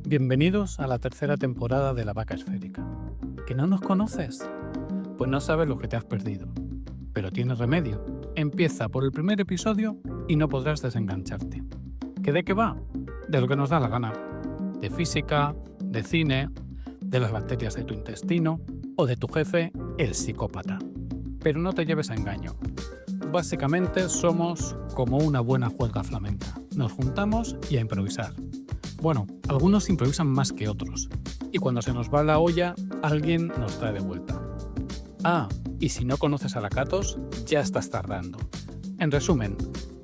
Bienvenidos a la tercera temporada de La Vaca Esférica. ¿Que no nos conoces? Pues no sabes lo que te has perdido. Pero tienes remedio. Empieza por el primer episodio y no podrás desengancharte. ¿Que de qué va? De lo que nos da la gana. De física, de cine, de las bacterias de tu intestino o de tu jefe, el psicópata. Pero no te lleves a engaño. Básicamente somos como una buena juerga flamenca. Nos juntamos y a improvisar. Bueno, algunos improvisan más que otros, y cuando se nos va la olla, alguien nos trae de vuelta. Ah, y si no conoces a la Catos, ya estás tardando. En resumen,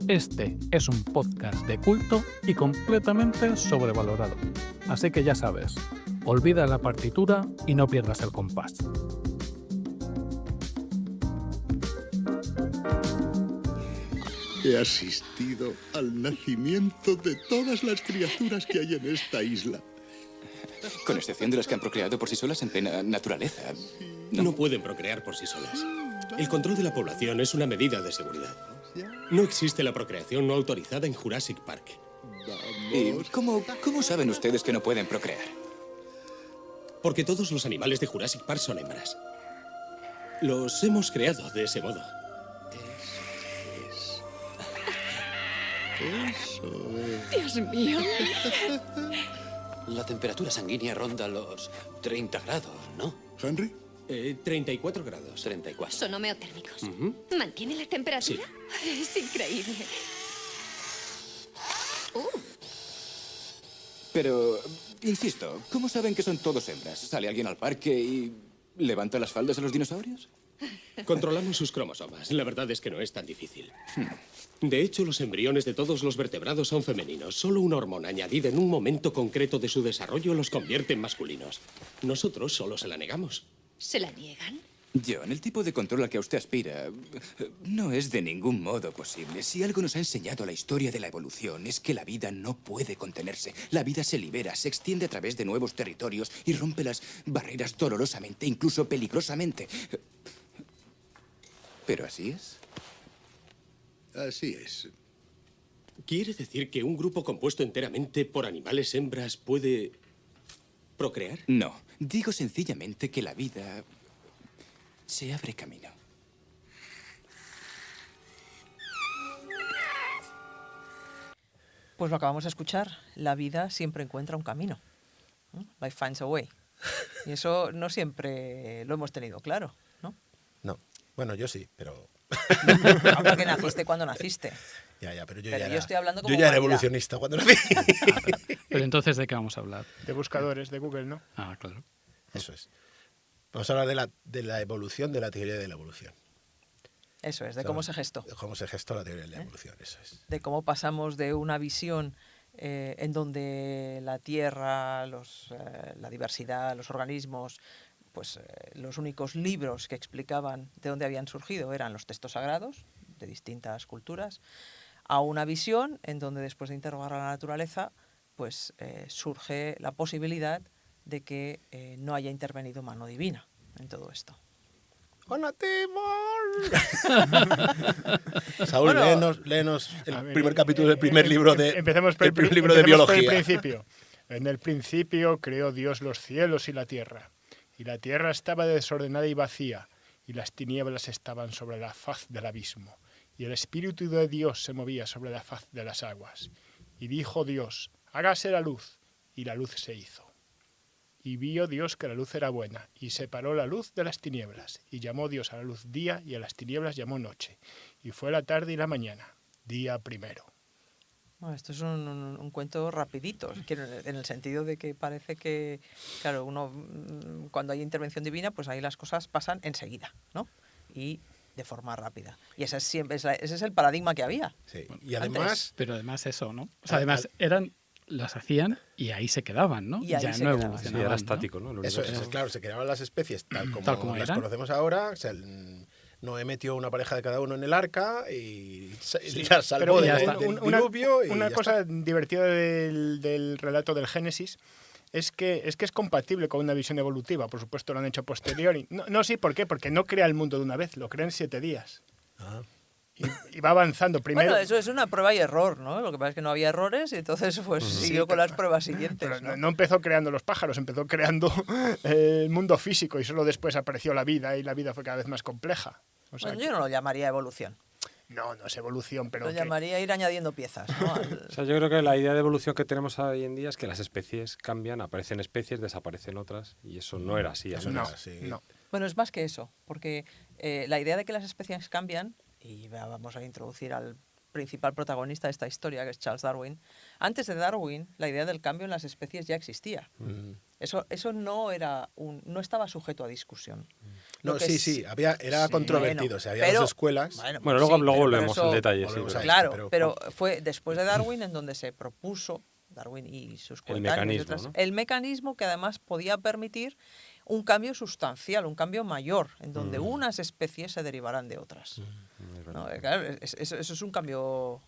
este es un podcast de culto y completamente sobrevalorado. Así que ya sabes, olvida la partitura y no pierdas el compás. He asistido al nacimiento de todas las criaturas que hay en esta isla. Con excepción de las que han procreado por sí solas en plena naturaleza. No pueden procrear por sí solas. El control de la población es una medida de seguridad. No existe la procreación no autorizada en Jurassic Park. ¿Y cómo saben ustedes que no pueden procrear? Porque todos los animales de Jurassic Park son hembras. Los hemos creado de ese modo. Eso es. Dios mío. La temperatura sanguínea ronda los 30 grados, ¿no? ¿Henry? 34 grados. 34. Son homeotérmicos. ¿Mantiene la temperatura? Es increíble. Pero, insisto, ¿cómo saben que son todos hembras? ¿Sale alguien al parque y levanta las faldas a los dinosaurios? Controlamos sus cromosomas. La verdad es que no es tan difícil. De hecho, los embriones de todos los vertebrados son femeninos. Solo una hormona añadida en un momento concreto de su desarrollo los convierte en masculinos. Nosotros solo se la negamos. ¿Se la niegan? John, el tipo de control al que usted aspira no es de ningún modo posible. Si algo nos ha enseñado la historia de la evolución es que la vida no puede contenerse. La vida se libera, se extiende a través de nuevos territorios y rompe las barreras dolorosamente, incluso peligrosamente. ¿Pero así es? Así es. ¿Quiere decir que un grupo compuesto enteramente por animales hembras puede procrear? No, digo sencillamente que la vida se abre camino. Pues lo acabamos de escuchar. La vida siempre encuentra un camino. Life finds a way. Y eso no siempre lo hemos tenido claro, ¿no? No. Bueno, yo sí, pero... Porque naciste cuando naciste. Ya, pero yo Pero ya yo era, estoy hablando como yo ya era humanidad. evolucionista cuando nací. Pero entonces, ¿de qué vamos a hablar? De buscadores de Google, ¿no? Ah, claro. Eso es. Vamos a hablar de la evolución, de la teoría de la evolución. Eso es, de cómo se gestó. De cómo se gestó la teoría de la evolución, eso es. De cómo pasamos de una visión en donde la tierra, la diversidad, los organismos, pues los únicos libros que explicaban de dónde habían surgido eran los textos sagrados de distintas culturas, a una visión en donde después de interrogar a la naturaleza, pues surge la posibilidad de que no haya intervenido mano divina en todo esto. ¡Hola, Timor! Saúl, Bueno, léenos el A ver, primer capítulo del primer libro de, empecemos por el primer libro de empecemos por biología. el principio. En el principio creó Dios los cielos y la tierra. Y la tierra estaba desordenada y vacía, y las tinieblas estaban sobre la faz del abismo. Y el Espíritu de Dios se movía sobre la faz de las aguas. Y dijo Dios, hágase la luz, y la luz se hizo. Y vio Dios que la luz era buena, y separó la luz de las tinieblas. Y llamó Dios a la luz día, y a las tinieblas llamó noche. Y fue la tarde y la mañana, día primero. Bueno, esto es un cuento rapidito, en el sentido de que parece que, claro, uno cuando hay intervención divina, pues ahí las cosas pasan enseguida, ¿no? Y de forma rápida. Y ese es el paradigma que había. Sí. Y además, Pero además eso, ¿no? O sea, además las hacían y ahí se quedaban, ¿no? Y ahí ya se no quedaban. evolucionaban. Sí, era ¿no? estático, ¿no? El eso universo. es, claro, se creaban las especies tal como las eran. conocemos ahora. O sea, Noé metió una pareja de cada uno en el arca y la salvó Pero ya del está. diluvio. Y una ya cosa está. divertida del relato del Génesis es que es compatible con una visión evolutiva. Por supuesto, lo han hecho posteriori. No, sí, ¿por qué? Porque no crea el mundo de una vez, lo crea en 7 días. Ah. y va avanzando. Primero, Bueno, eso es una prueba y error, ¿no? Lo que pasa es que no había errores y entonces pues siguió con las pruebas siguientes, pero ¿no? no empezó creando los pájaros, empezó creando el mundo físico y solo después apareció la vida y la vida fue cada vez más compleja. O sea, Bueno, yo no lo llamaría evolución. no es evolución, pero Lo llamaría ir añadiendo piezas, ¿no? O sea, yo creo que la idea de evolución que tenemos hoy en día es que las especies cambian, aparecen especies, desaparecen otras, y eso no era así. Eso al no menos. era así. no. Bueno, es más que eso, porque la idea de que las especies cambian, y vamos a introducir al principal protagonista de esta historia, que es Charles Darwin. Antes de Darwin, la idea del cambio en las especies ya existía. Eso no estaba sujeto a discusión. No, Lo que sí, era sí, controvertido. bueno, o sea, había pero- dos escuelas. Bueno, luego pero volvemos eso- al detalle. Sí, volvemos pero- a Claro, pero- pero fue después de Darwin en donde se propuso, Darwin y sus coetáneos, y mecanismo, otras, ¿no? el mecanismo que además podía permitir un cambio sustancial, un cambio mayor, en donde unas especies se derivarán de otras. es verdad. ¿No? Claro, eso es un cambio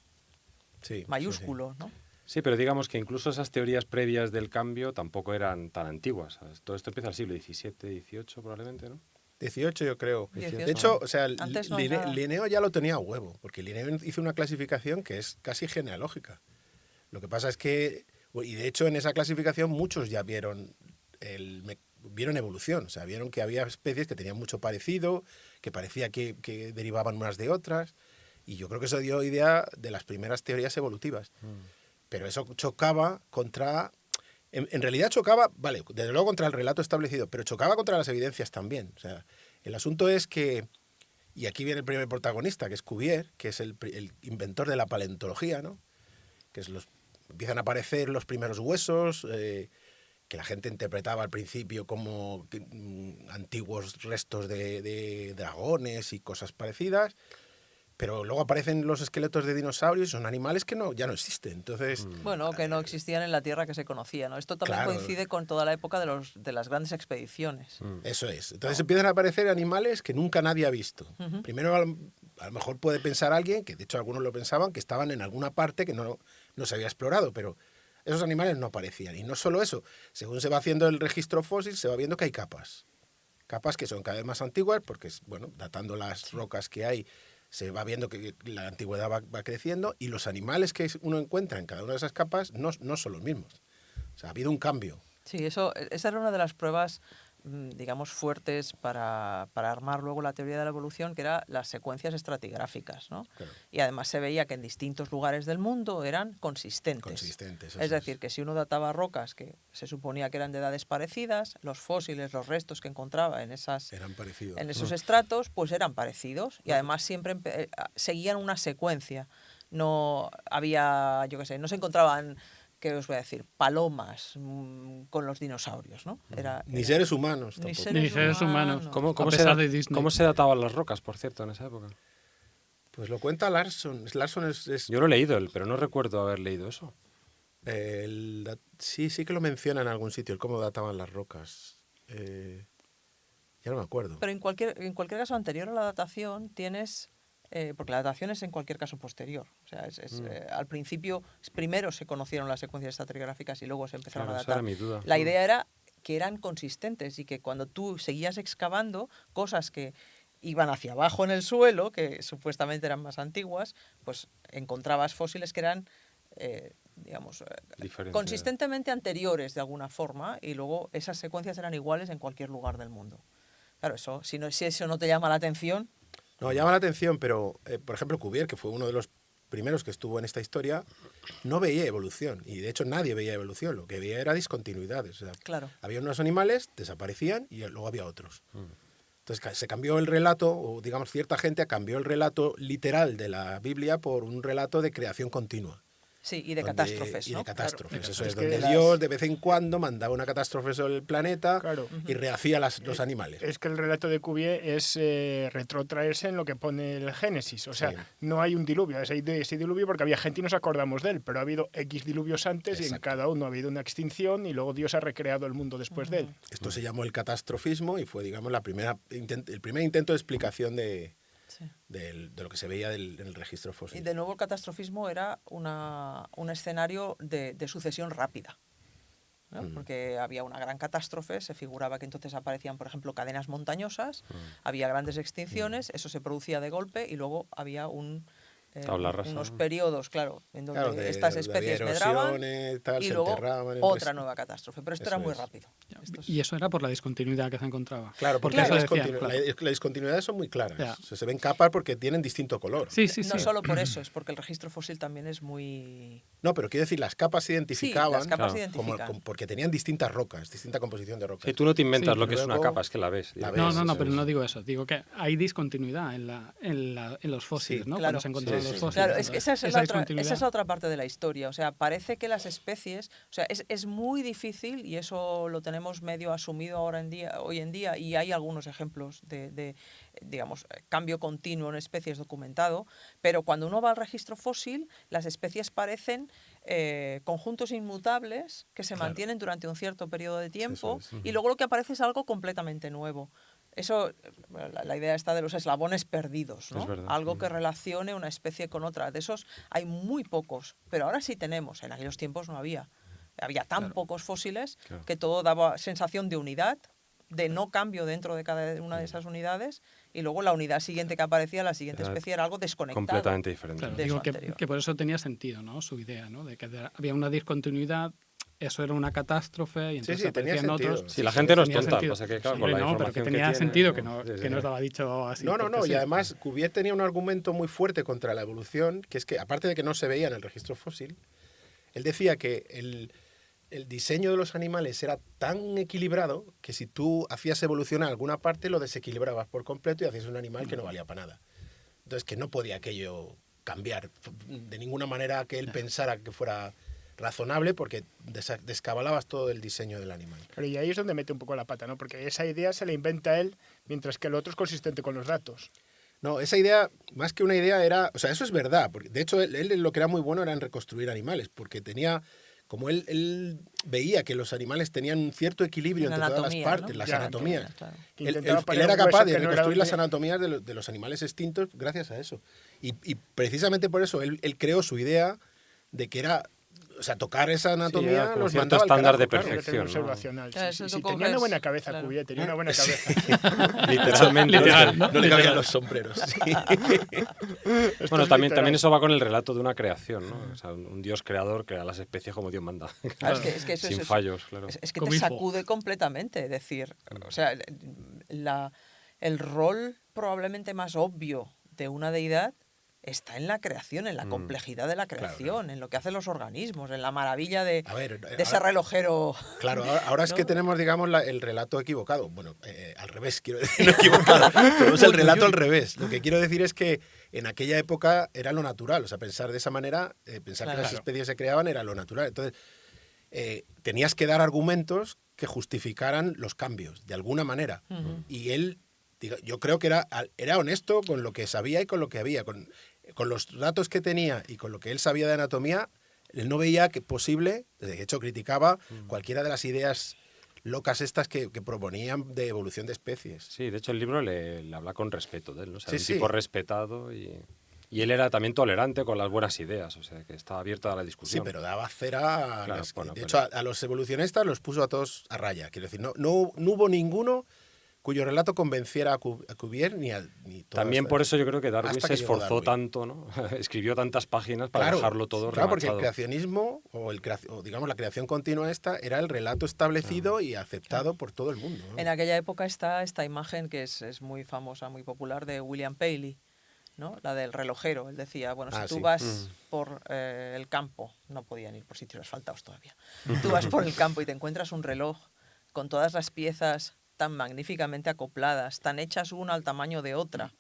Sí, mayúsculo, ¿no? Sí, pero digamos que incluso esas teorías previas del cambio tampoco eran tan antiguas. ¿Sabes? Todo esto empieza al siglo XVII, XVIII probablemente, ¿no? 18 yo creo. 18. De hecho, o sea, Antes no hay nada. Linneo ya lo tenía a huevo, porque Linneo hizo una clasificación que es casi genealógica. Lo que pasa es que, y de hecho en esa clasificación muchos ya vieron evolución, o sea, vieron que había especies que tenían mucho parecido, que parecía que derivaban unas de otras, y yo creo que eso dio idea de las primeras teorías evolutivas. Pero eso chocaba contra... En realidad chocaba, vale, desde luego contra el relato establecido, pero chocaba contra las evidencias también. O sea, el asunto es que, y aquí viene el primer protagonista, que es Cuvier, que es el inventor de la paleontología, ¿no? Que empiezan a aparecer los primeros huesos, que la gente interpretaba al principio como antiguos restos de dragones y cosas parecidas, pero luego aparecen los esqueletos de dinosaurios, son animales que ya no existen. Entonces, Bueno, que no existían en la Tierra que se conocía, ¿no? Esto también Claro. coincide con toda la época de las grandes expediciones. eso es. Entonces empiezan a aparecer animales que nunca nadie ha visto. Primero, a lo mejor puede pensar alguien, que de hecho algunos lo pensaban, que estaban en alguna parte que no se había explorado, pero esos animales no aparecían. Y no solo eso, según se va haciendo el registro fósil, se va viendo que hay capas. Capas que son cada vez más antiguas, porque, bueno, datando las rocas que hay, se va viendo que la antigüedad va creciendo, y los animales que uno encuentra en cada una de esas capas no son los mismos. O sea, ha habido un cambio. Sí, esa era una de las pruebas, digamos, fuertes para armar luego la teoría de la evolución, que era las secuencias estratigráficas, ¿no? Claro. Y además se veía que en distintos lugares del mundo eran consistentes. Consistentes, Es eso decir, que si uno databa rocas que se suponía que eran de edades parecidas, los fósiles, los restos que encontraba en Eran parecidos. en esos estratos, pues eran parecidos y además siempre seguían una secuencia. No había, yo qué sé, no se encontraban, ¿qué os voy a decir? Palomas con los dinosaurios, ¿no? Ni seres humanos Ni tampoco. Ni seres humanos. ¿Cómo A se pesar de Disney. ¿Cómo se databan las rocas, por cierto, en esa época? Pues lo cuenta Larson. Larson es Yo lo he leído, pero no recuerdo haber leído eso. sí que lo menciona en algún sitio, el cómo databan las rocas. Ya no me acuerdo. Pero en cualquier caso anterior a la datación tienes, porque la datación es en cualquier caso posterior. O sea, al principio, primero se conocieron las secuencias estratigráficas y luego se empezaron Claro, a esa datar. era mi duda. La idea era que eran consistentes y que cuando tú seguías excavando cosas que iban hacia abajo en el suelo, que supuestamente eran más antiguas, pues encontrabas fósiles que eran, digamos, Diferente. consistentemente anteriores de alguna forma, y luego esas secuencias eran iguales en cualquier lugar del mundo. Claro, si eso no te llama la atención. No, llama la atención, pero, por ejemplo, Cuvier, que fue uno de los primeros que estuvo en esta historia, no veía evolución. Y de hecho nadie veía evolución. Lo que veía era discontinuidades. O sea, Claro. había unos animales, desaparecían y luego había otros. Entonces se cambió el relato, o digamos cierta gente cambió el relato literal de la Biblia por un relato de creación continua. Sí, y de donde- catástrofes, Y ¿no? de catástrofes, Claro. eso Es es, que donde Dios de vez en cuando mandaba una catástrofe sobre el planeta Claro. y rehacía los animales. Es que el relato de Cuvier es retrotraerse en lo que pone el Génesis. O sea, Sí. no hay un diluvio. Ese diluvio porque había gente y nos acordamos de él, pero ha habido X diluvios antes y en Exacto. cada uno ha habido una extinción y luego Dios ha recreado el mundo después de él. Esto se llamó el catastrofismo y fue, digamos, el primer intento de explicación de Sí. lo que se veía en el registro Y fósil. de nuevo el catastrofismo era un escenario de sucesión rápida. ¿no? Porque había una gran catástrofe, se figuraba que entonces aparecían, por ejemplo, cadenas montañosas, había grandes extinciones, eso se producía de golpe y luego había Tabla rasa, unos ¿no? periodos, claro, en donde Claro, estas especies medraban tal, y se luego enterraban, otra nueva catástrofe. Pero esto Eso era muy es. rápido. Y eso era por la discontinuidad que se encontraba. Claro, porque eso las decían, las discontinuidades son muy claras. Ya. O sea, se ven capas porque tienen distinto color. Sí, sí, No sí. solo por eso, es porque el registro fósil también es muy... No, pero quiero decir, las capas se identificaban las capas se Claro. identifican. porque tenían distintas rocas, distinta composición de rocas. Sí, tú no te inventas Sí, lo que es una luego capa, es que la ves. la No, ves, no, no, eso pero es. no digo eso. Digo que hay discontinuidad en los fósiles, Sí, ¿no? claro. Cuando se encontraron Sí, los sí. fósiles. Claro, es que esa es discontinuidad. la otra parte de la historia. O sea, parece que las especies, o sea, es muy difícil y eso lo tenemos medio asumido hoy en día y hay algunos ejemplos de, digamos, cambio continuo en especies documentado, pero cuando uno va al registro fósil, las especies parecen conjuntos inmutables que se mantienen durante un cierto periodo de tiempo Eso es. y luego lo que aparece es algo completamente nuevo. Eso, la idea está de los eslabones perdidos, ¿no? Es verdad. Algo que relacione una especie con otra. De esos hay muy pocos, pero ahora sí tenemos. En aquellos tiempos no había. Había tan pocos fósiles que todo daba sensación de unidad, de no cambio dentro de cada una de esas unidades, y luego la unidad siguiente que aparecía, la siguiente Era especie, era algo desconectado. Completamente diferente. Claro, de digo eso que, anterior. que por eso tenía sentido, ¿no? Su idea, ¿no? De que había una discontinuidad, eso era una catástrofe y entonces sí, tenía aparecían sentido. otros. Sí, la gente no es tenía tonta, sentido. pasa que, claro, Sí, con la no, pero que información que tenía tiene, sentido ¿no? que no, Sí, sí, que no sí. estaba dicho así. No, porque y sí. además Cuvier tenía un argumento muy fuerte contra la evolución, que es que, aparte de que no se veía en el registro fósil, él decía que el diseño de los animales era tan equilibrado que si tú hacías evolucionar alguna parte, lo desequilibrabas por completo y hacías un animal que no valía para nada. Entonces, que no podía aquello cambiar de ninguna manera que él pensara que fuera razonable, porque descabalabas todo el diseño del animal. Pero y ahí es donde mete un poco la pata, ¿no? Porque esa idea se la inventa él, mientras que el otro es consistente con los datos. No, esa idea, más que una idea, era... O sea, eso es verdad, porque de hecho él lo que era muy bueno era en reconstruir animales, porque tenía... Como él veía que los animales tenían un cierto equilibrio La entre todas las anatomía, partes, ¿no? las Ya, anatomías. claro. Que Él intentaba poner era un hueso capaz de que no era reconstruir las donde- anatomías de los animales extintos gracias a eso. Y precisamente por eso él creó su idea de que era... O sea, tocar esa anatomía era como los cierto mandaba al estándar de carajo, claro. Porque tenía perfección, ¿no? observacional. Claro, Sí, eso sí, tú tenía una coges- buena cabeza, claro. Cuvier, tenía una buena cabeza. Literalmente. Literal, ¿no? No le cabían los sombreros. Sí. Bueno, es también literal. eso va con el relato de una creación, ¿no? O sea, un dios creador crea las especies como Dios manda. Claro, es que eso Sin es fallos, claro. Es que Como te hijo. sacude completamente. Es decir, o sea, el rol probablemente más obvio de una deidad está en la creación, en la complejidad de la creación, en lo que hacen los organismos, en la maravilla de, A ver, de ese relojero. Claro, ahora es ¿no? que tenemos, digamos, el relato equivocado. Bueno, al revés, quiero decir, no equivocado. Tenemos el relato al revés. Lo que quiero decir es que en aquella época era lo natural. O sea, pensar de esa manera, pensar que las Claro. especies se creaban era lo natural. Entonces, tenías que dar argumentos que justificaran los cambios, de alguna manera. Y él, yo creo que era honesto con lo que sabía y con lo que había. Con los datos que tenía y con lo que él sabía de anatomía, él no veía que posible, de hecho criticaba cualquiera de las ideas locas estas que proponían de evolución de especies. Sí, de hecho el libro le habla con respeto de él, ¿no? O sea, Sí, un sí. tipo respetado y él era también tolerante con las buenas ideas, o sea, que estaba abierto a la Sí, discusión. pero daba cera a Claro, las- bueno, de pero- hecho, a los evolucionistas los puso a todos a raya. Quiero decir, no hubo ninguno cuyo relato convenciera a Cuvier ni todas También estas- por eso yo creo que Darwin hasta se que llegó esforzó Darwin. tanto, ¿no? Escribió tantas páginas para Claro, dejarlo todo claro, porque el remachado. creacionismo o digamos la creación continua esta era el relato establecido y aceptado por todo el mundo, ¿no? En aquella época está esta imagen que es muy famosa, muy popular, de William Paley, ¿no? La del relojero. Él decía, bueno, si tú sí. vas por el campo, no podían ir por sitios asfaltados todavía, tú vas por el campo y te encuentras un reloj con todas las piezas tan magníficamente acopladas, tan hechas una al tamaño de otra,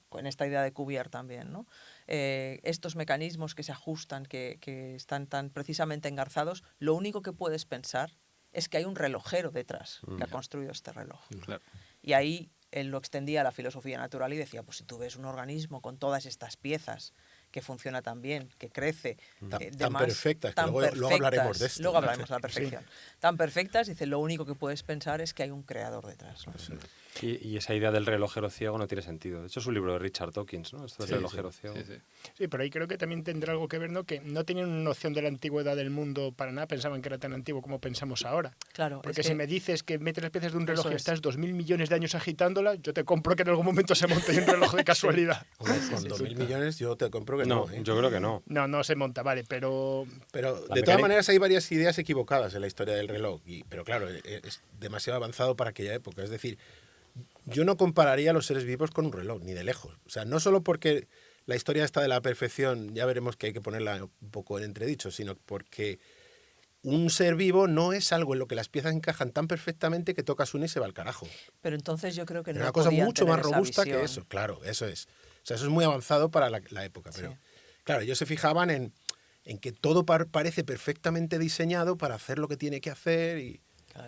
con esta idea de Cuvier también, ¿no? Estos mecanismos que se ajustan, que están tan precisamente engarzados, lo único que puedes pensar es que hay un relojero detrás que ha construido este reloj. Claro. Y ahí él lo extendía a la filosofía natural y decía, pues si tú ves un organismo con todas estas piezas que funciona tan bien, que crece, Tan perfectas, que luego hablaremos de esto. Luego hablaremos de la perfección. Tan perfectas, dice, lo único que puedes pensar es que hay un creador detrás, ¿no? Y esa idea del relojero ciego no tiene sentido. De hecho, es un libro de Richard Dawkins, ¿no? Esto del relojero ciego. Sí, pero ahí creo que también tendrá algo que ver, ¿no? Que no tenían una noción de la antigüedad del mundo para nada, pensaban que era tan antiguo como pensamos ahora. Claro, Porque es si que- me dices que metes las piezas de un reloj Eso y es. estás 2000 millones de años agitándola, yo te compro que en algún momento se monte un reloj de casualidad. Hombre, con 2.000 millones yo te compro que no. No, ¿eh? yo creo que no. No, no se monta, vale, pero Pero La de mecánica- todas maneras hay varias ideas equivocadas en la historia del reloj. Pero claro, es demasiado avanzado para aquella época. Es decir, yo no compararía a los seres vivos con un reloj, ni de lejos. O sea, no solo porque la historia está de la perfección, ya veremos que hay que ponerla un poco en entredicho, sino porque un ser vivo no es algo en lo que las piezas encajan tan perfectamente que tocas una y se va al carajo. Pero entonces yo creo que Es no una cosa podían mucho tener más esa robusta que visión. eso. Claro, eso es. O sea, eso es muy avanzado para la época. Pero Sí. claro, ellos se fijaban en que todo parece perfectamente diseñado para hacer lo que tiene que hacer y...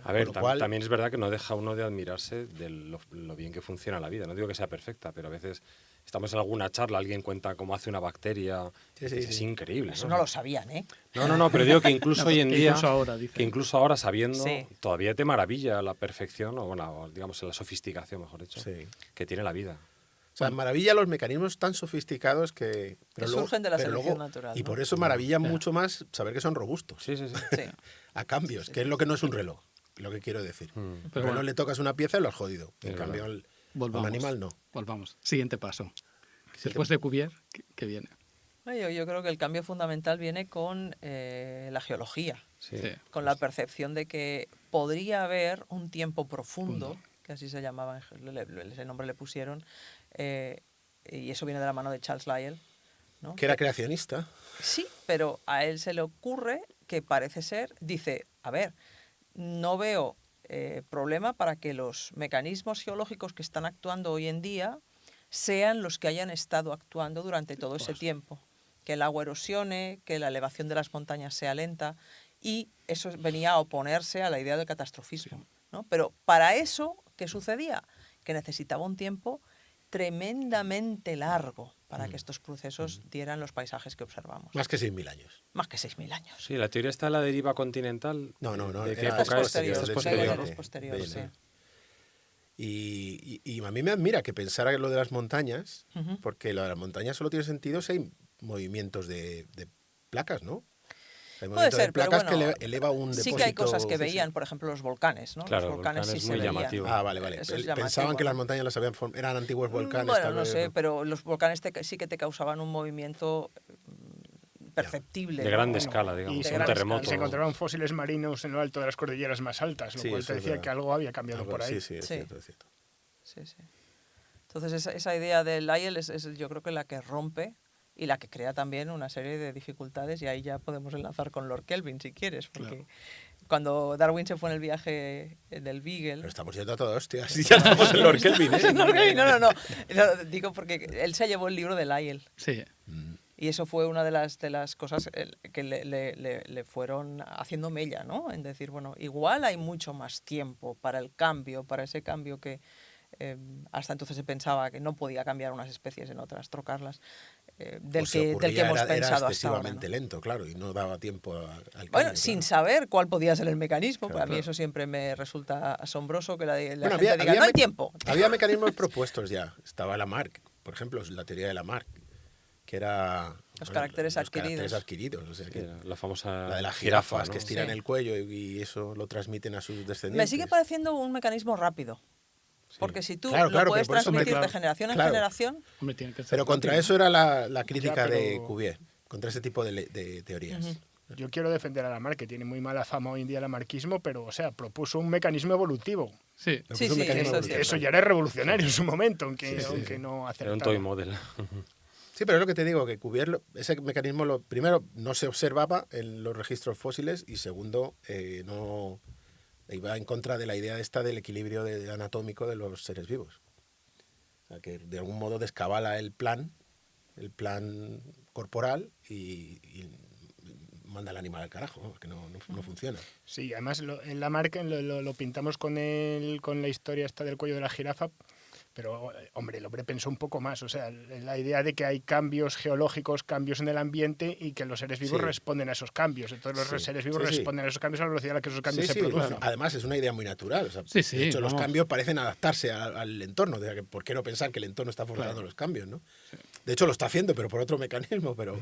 A ver, Con lo cual- también es verdad que no deja uno de admirarse de lo bien que funciona la vida. No digo que sea perfecta, pero a veces estamos en alguna charla, alguien cuenta cómo hace una bacteria. Sí, sí, Es sí. increíble. Eso ¿no? no lo sabían, ¿eh? No, pero digo que incluso No, hoy en que día, incluso ahora, dice. que incluso ahora sabiendo, Sí. todavía te maravilla la perfección, o bueno, digamos la sofisticación, mejor dicho, Sí. que tiene la vida. O sea, maravilla los mecanismos tan sofisticados que... Que surgen de la pero selección natural, Y ¿no? por eso maravilla mucho más saber que son robustos. Sí, sí, sí. Sí. A cambios, que es lo que no es un reloj, lo que quiero decir. Mm. Pero Pero no bueno. le tocas una pieza y lo has jodido. En Es cambio, verdad. al Volvamos. animal no. Volvamos. Siguiente paso. Después de Cuvier, ¿qué viene? No, yo creo que el cambio fundamental viene con la geología, Sí. Sí. con la percepción de que podría haber un tiempo profundo, que así se llamaba, ese nombre le pusieron, y eso viene de la mano de Charles Lyell, ¿no? Que era creacionista. Sí, pero a él se le ocurre que parece ser, dice, a ver, no veo problema para que los mecanismos geológicos que están actuando hoy en día sean los que hayan estado actuando durante todo ese tiempo. Que el agua erosione, que la elevación de las montañas sea lenta, y eso venía a oponerse a la idea del catastrofismo, ¿no? Pero para eso, ¿qué sucedía? Que necesitaba un tiempo tremendamente largo para que estos procesos dieran los paisajes que observamos. Más que 6.000 años. Más que 6.000 años. Sí, la teoría está en la deriva continental. No, ¿De qué era época es? posterior, Esta es del posterior, siglo ¿no? XX, es posterior, sí. XX. Y a mí me admira que pensara lo de las montañas, Ujú. porque lo de las montañas solo tiene sentido si hay movimientos de placas, ¿no? Hay Puede movimiento de ser, pero placas bueno, que eleva un depósito. sí que hay cosas que sí, sí. veían, por ejemplo, los volcanes, ¿no? Claro, los volcanes sí volcanes se muy veían. llamativo. Ah, vale, vale. Eso es Pensaban llamativo, que las ¿no? montañas eran antiguos volcanes. Bueno, tal no vez, sé, pero los volcanes sí que te causaban un movimiento perceptible. De ¿no? grande Bueno, escala, digamos, y un se, gran terremoto. y se encontraban fósiles marinos en lo alto de las cordilleras más altas, lo Sí, cual eso te es decía verdad. que algo había cambiado Algo- por ahí. Sí, sí, es Sí. cierto, es cierto. Sí, sí. Entonces esa idea de Lyell es yo creo que la que rompe y la que crea también una serie de dificultades, y ahí ya podemos enlazar con Lord Kelvin si quieres, porque cuando Darwin se fue en el viaje del Beagle... Pero estamos yendo a toda hostia. Sí, ya estamos en Lord Kelvin, ¿eh? Lord Kelvin, no. Lo digo porque él se llevó el libro de Lyell. Sí. Y eso fue una de las cosas que le fueron haciendo mella, ¿no? En decir, bueno, igual hay mucho más tiempo para el cambio, para ese cambio que hasta entonces se pensaba que no podía cambiar unas especies en otras, trocarlas, del Pues se que ocurría, hemos era pensado hasta ahora. excesivamente lento, claro, y no daba tiempo al cambio. Bueno, claro. sin saber cuál podía ser el mecanismo, Claro, para mí claro. eso siempre me resulta asombroso, que la Bueno, gente diga, no hay tiempo. Había mecanismos propuestos ya. Estaba Lamarck, por ejemplo, la teoría de Lamarck, que era... Los caracteres adquiridos. adquiridos, o sea, que La famosa la de las jirafa, jirafas ¿no? que estiran Sí. el cuello y eso lo transmiten a sus descendientes. Me sigue pareciendo un mecanismo rápido. Porque si tú Claro, lo claro, puedes pero por eso me- transmitir de claro, generación en claro. generación, Hombre, tiene que ser Pero contra rápido. eso era la crítica Ya, pero- de Cuvier, contra ese tipo de teorías. Yo quiero defender a Lamarck, que tiene muy mala fama hoy en día el lamarquismo, pero, o sea, propuso un mecanismo evolutivo. Sí. Pero Sí, es un sí, mecanismo eso es evolutivo. Eso ya era revolucionario en su momento, aunque, Sí, sí, aunque sí. no Era un acertaba. toy model. Sí, pero es lo que te digo, que Cuvier, ese mecanismo, primero, no se observaba en los registros fósiles y segundo, no iba en contra de la idea esta del equilibrio anatómico de los seres vivos. O sea, que de algún modo descabala el plan corporal y manda al animal al carajo, ¿no? Que no funciona. Sí, además en Lamarck lo pintamos con la historia esta del cuello de la jirafa, Pero, hombre, el hombre pensó un poco más. O sea, la idea de que hay cambios geológicos, cambios en el ambiente y que los seres vivos Sí. responden a esos cambios. Entonces los Sí. seres vivos Sí, sí. responden a esos cambios a la velocidad a la que esos cambios Sí, se sí, producen. claro. Además, es una idea muy natural. O sea, Sí, sí, de hecho, los vamos. cambios parecen adaptarse al entorno. O sea, que ¿por qué no pensar que el entorno está forzando los cambios? ¿no? De hecho, lo está haciendo, pero por otro mecanismo. Pero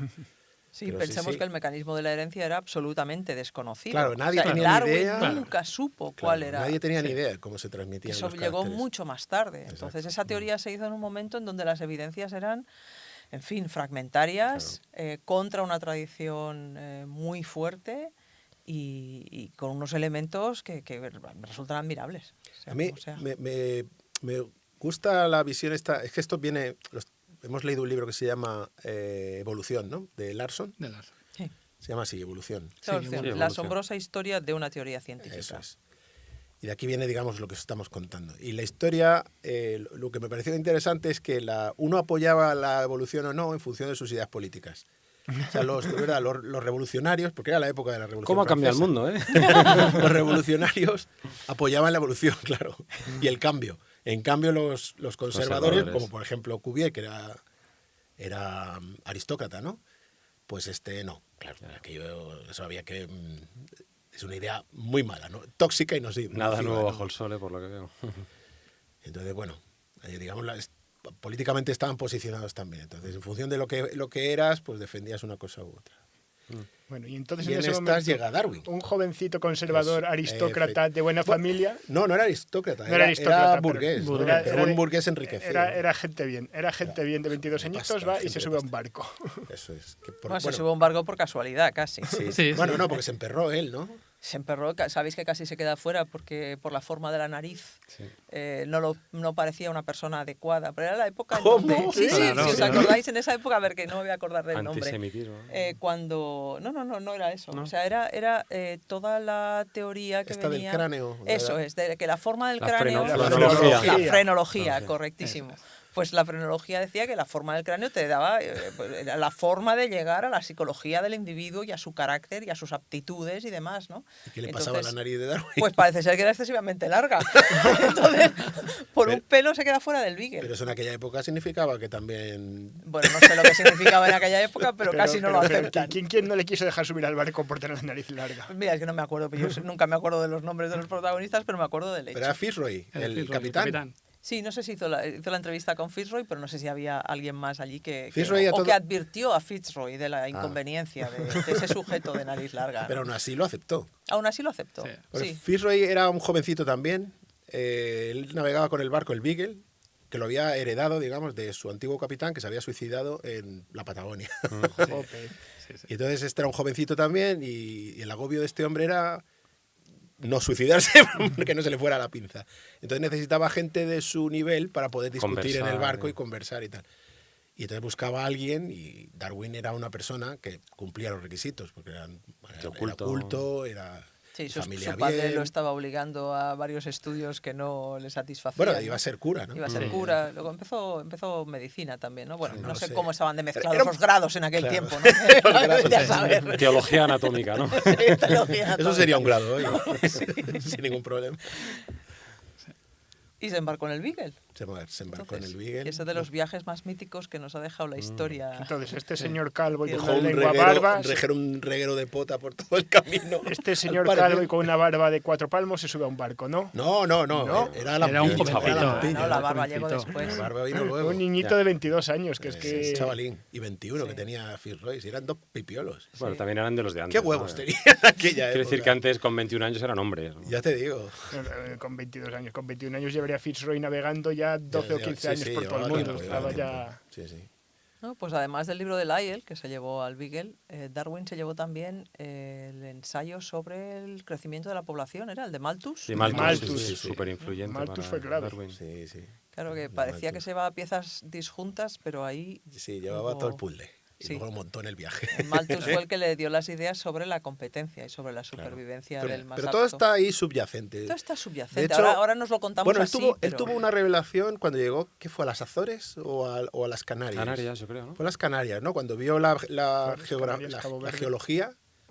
Sí, pero pensemos sí. que el mecanismo de la herencia era absolutamente desconocido. Claro, nadie O sea, tenía ni Darwin idea. nunca supo Claro, cuál era. nadie tenía ni idea de cómo se transmitían Eso los llegó caracteres. mucho más tarde. Exacto. Entonces esa teoría se hizo en un momento en donde las evidencias eran, en fin, fragmentarias, contra una tradición muy fuerte y con unos elementos que me resultan admirables. O sea, A mí como sea. me gusta la visión esta. Es que esto viene. Hemos leído un libro que se llama Evolución, ¿no? De Larson. De las- Sí. Se llama así, Evolución. Claro, sí, la evolución. asombrosa historia de una teoría científica. Eso es. Y de aquí viene, digamos, lo que os estamos contando. Y la historia, lo que me pareció interesante es que uno apoyaba la evolución o no en función de sus ideas políticas. O sea, los revolucionarios, porque era la época de la revolución ¿Cómo ha cambiado el francesa, mundo, los revolucionarios apoyaban la evolución, claro, y el cambio. En cambio, los conservadores, como por ejemplo Cuvier, que era aristócrata, ¿no? Pues no, claro, eso había que... Es una idea muy mala, ¿no? Tóxica y nociva. Nada nuevo ¿no? bajo el sol, por lo que veo. Entonces, bueno, digamos, políticamente estaban posicionados también. Entonces, en función de lo que eras, pues defendías una cosa u otra. Bueno, y entonces Y en ese estas momento, llega Darwin. un jovencito conservador, Eso, aristócrata de buena familia. No era aristócrata, No era aristócrata, era pero- burgués. ¿no? era- Pero era un de- burgués enriquecido. Era gente bien, de 22 de añitos, pasta, va y gente se de sube a un pasta. barco. Eso es. Bueno, se sube a un barco por casualidad, casi. Sí, Sí, bueno, sí. no, porque se emperró él, ¿no? Se emperró, sabéis que casi se queda fuera porque por la forma de la nariz Sí. no parecía una persona adecuada. Pero era la época en ¿Cómo? donde... Sí, sí, Claro, si os claro. acordáis, en esa época, a ver, que no me voy a acordar del nombre. Antisemitismo. Cuando... No era eso. ¿No? O sea, era toda la teoría que Esta del venía... cráneo, Eso ¿verdad? es, de que la forma del La cráneo... frenología. La frenología, Frenología. correctísimo. Pues la frenología decía que la forma del cráneo te daba era la forma de llegar a la psicología del individuo y a su carácter y a sus aptitudes y demás, ¿no? ¿Y qué le pasaba a la Entonces, nariz de Darwin? pues parece ser que era excesivamente larga. Entonces, por un pelo se queda fuera del Beagle. Pero eso en aquella época significaba que también... Bueno, no sé lo que significaba en aquella época, pero casi no lo aceptan. ¿Quién no le quiso dejar subir al barco por tener la nariz larga? Pues mira, es que no me acuerdo, pero yo nunca me acuerdo de los nombres de los protagonistas, pero me acuerdo del hecho. Pero era Fitzroy, el Fitzroy, capitán. Sí, no sé si hizo la entrevista con Fitzroy, pero no sé si había alguien más allí Fitzroy a o todo- que advirtió a Fitzroy de la inconveniencia de ese sujeto de nariz larga. Pero aún así lo aceptó. Aún así lo aceptó. Sí. Porque Sí. Fitzroy era un jovencito también. Él navegaba con el barco, el Beagle, que lo había heredado, digamos, de su antiguo capitán que se había suicidado en la Patagonia. Jope. Y entonces este era un jovencito también y el agobio de este hombre era no suicidarse, que no se le fuera la pinza. Entonces necesitaba gente de su nivel para poder discutir en el Conversar, barco ¿eh? y conversar y tal. Y entonces buscaba a alguien y Darwin era una persona que cumplía los requisitos, porque era culto, era Sí, de su familia padre bien. lo estaba obligando a varios estudios que no le satisfacían. Bueno, ¿no? iba a ser cura, ¿no? Iba a ser Sí. cura. Luego empezó medicina también, ¿no? Bueno, No no lo sé sé. cómo estaban de mezclados Era un- los grados en aquel Claro. tiempo, ¿no? Los grados, Ya sí. saber. Teología anatómica, ¿no? Teología Eso sería un anatómica. grado, oye, sin ningún problema. Y se embarcó en el Beagle. Se embarcó en Entonces, el Beagle. y ese de los viajes más míticos que nos ha dejado la historia. Entonces, este señor calvo y Dejó con Dejó una un lengua reguero, barba... un reguero de pota por todo el camino. Este Al señor parecer. calvo y con una barba de 4 palmos se sube a un barco, ¿no? No, era Era un jovencito, lampiño. No, la barba llegó jovencito. después. La barba vino luego. Un niñito de 22 años, que es que... Chavalín. Y 21 que tenía Fitzroy. Eran dos pipiolos. Bueno, también eran de los de antes. ¿Qué huevos ¿no? tenía en aquella Quiero decir época? que antes, con 21 años, eran hombres. ¿no? Ya te digo. Con 22 años. Con 21 años llevaría Fitzroy navegando ya 12 o 15 años por todo el mundo. Estaba ya... Sí, sí. ¿No? Pues además del libro de Lyell, que se llevó al Beagle, Darwin se llevó también el ensayo sobre el crecimiento de la población, ¿era el de Malthus? Sí, Malthus, Malthus, sí, sí. súper influyente. Malthus para fue clave. Darwin. Sí, sí. Claro que No, parecía que Malthus. se llevaba piezas disjuntas, pero ahí Sí, llevaba hubo- todo el puzzle. Y Sí. luego lo montó en el viaje. Malthus fue el que le dio las ideas sobre la competencia y sobre la supervivencia del más Pero todo apto. está ahí subyacente. Todo está subyacente. De hecho, ahora nos lo contamos Bueno, él así, tuvo, él pero- tuvo una revelación cuando llegó, ¿qué fue? ¿A las Azores o a las Canarias? Canarias, yo creo, ¿no? Fue a las Canarias, ¿no? Cuando vio la Canarias, Cabo Verde. geología,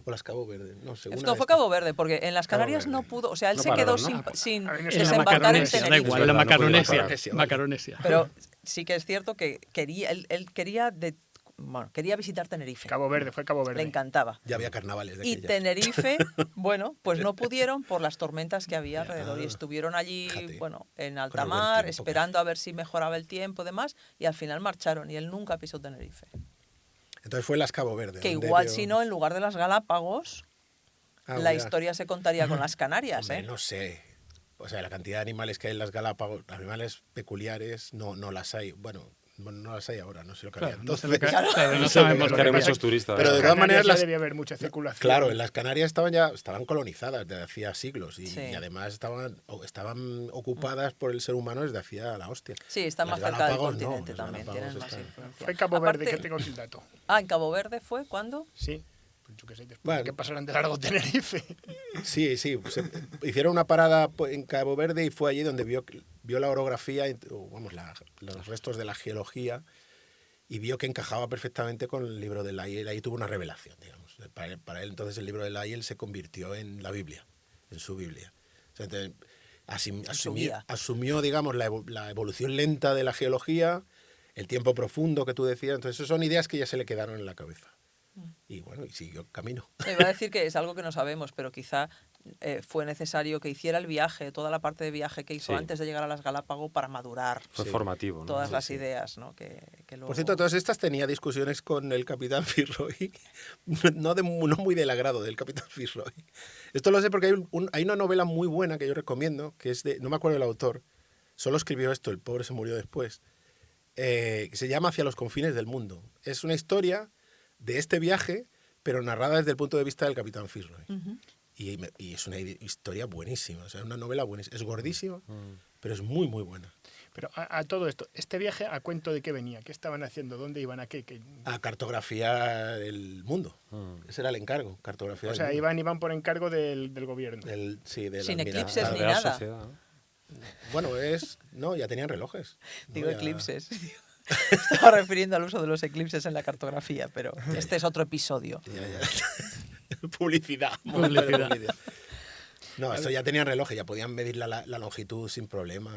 O las Cabo Verde, no sé. Esto fue Cabo Verde, porque en las Canarias no pudo, o sea, él No se quedó pararon, ¿no? sin A mí no sé. En la desembarcar en Macaronesia, da Tenerife. igual, Es la verdad, no podía Macaronesia. parar. Macaronesia. Pero sí que es cierto que él quería quería visitar Tenerife. Cabo Verde, fue Cabo Le Verde. encantaba. Ya había carnavales de Y aquella. Tenerife, bueno, pues no pudieron por las tormentas que había alrededor. Y Ah, estuvieron allí, fíjate, bueno, en alta con el buen mar, tiempo que esperando a ver si mejoraba el tiempo y demás. Y al final marcharon y él nunca pisó Tenerife. Entonces fue las Cabo Verde. Que donde igual, vio- si no, en lugar de las Galápagos, Ah, la mira. historia se contaría con las Canarias, Hombre, ¿eh? no sé. O sea, la cantidad de animales que hay en las Galápagos, animales peculiares, no las hay. Bueno, no las hay ahora, no sé lo que había. Claro, no, sé Entonces, lo que- claro, no no sé sabemos lo lo Que que haré pasa. muchos turistas. Pero de En todas Canarias maneras, ya las- debía haber mucha circulación. claro, en las Canarias estaban colonizadas desde hacía siglos y, Sí. y además estaban ocupadas por el ser humano desde hacía la hostia. Sí, están Las más cerca del Galápagos no, continente las también, Galápagos tienen más están- influencia. Fue Cabo Verde, Aparte- que tengo aquí el dato. Ah, en Cabo Verde fue, ¿cuándo? Sí. Pues yo qué sé, después Bueno. de que pasaran de largo Tenerife. Sí, pues, hicieron una parada en Cabo Verde y fue allí donde vio la orografía, o, vamos, los restos de la geología y vio que encajaba perfectamente con el libro de Lyell. Ahí tuvo una revelación, digamos. Para él entonces el libro de Lyell se convirtió en la Biblia, en su Biblia. O sea, entonces, guía. asumió, digamos, la evolución lenta de la geología, el tiempo profundo que tú decías. Entonces, esas son ideas que ya se le quedaron en la cabeza. Y bueno, y siguió camino. Me iba a decir que es algo que no sabemos, pero quizá fue necesario que hiciera el viaje, toda la parte de viaje que hizo Sí. antes de llegar a las Galápagos para madurar Fue Sí. formativo, ¿no? todas Sí, las sí. ideas, ¿no? Que luego... Por cierto, todas estas tenía discusiones con el capitán Fitzroy, no muy del agrado del capitán Fitzroy. Esto lo sé porque hay una novela muy buena que yo recomiendo, que es no me acuerdo del autor, solo escribió esto, el pobre se murió después, que se llama Hacia los confines del mundo. Es una historia de este viaje, pero narrada desde el punto de vista del capitán Fitzroy. Ujú. Y es una historia buenísima, o sea, una novela buenísima. Es gordísima, pero es muy, muy buena. Pero a todo esto, ¿este viaje a cuento de qué venía? ¿Qué estaban haciendo? ¿Dónde iban? ¿A qué? A cartografiar el mundo. Ese era el encargo, cartografiar O sea, el mundo. iban por encargo del gobierno. Sí, de la Sin admira- eclipses La ni Real nada. Sociedad, ¿no? Bueno, no, ya tenían relojes. ¿no? Digo Ya- eclipses. Estaba refiriendo al uso de los eclipses en la cartografía, pero este es otro episodio. ya. Publicidad. Publicidad. No, eso ya tenían relojes, ya podían medir la longitud sin problema.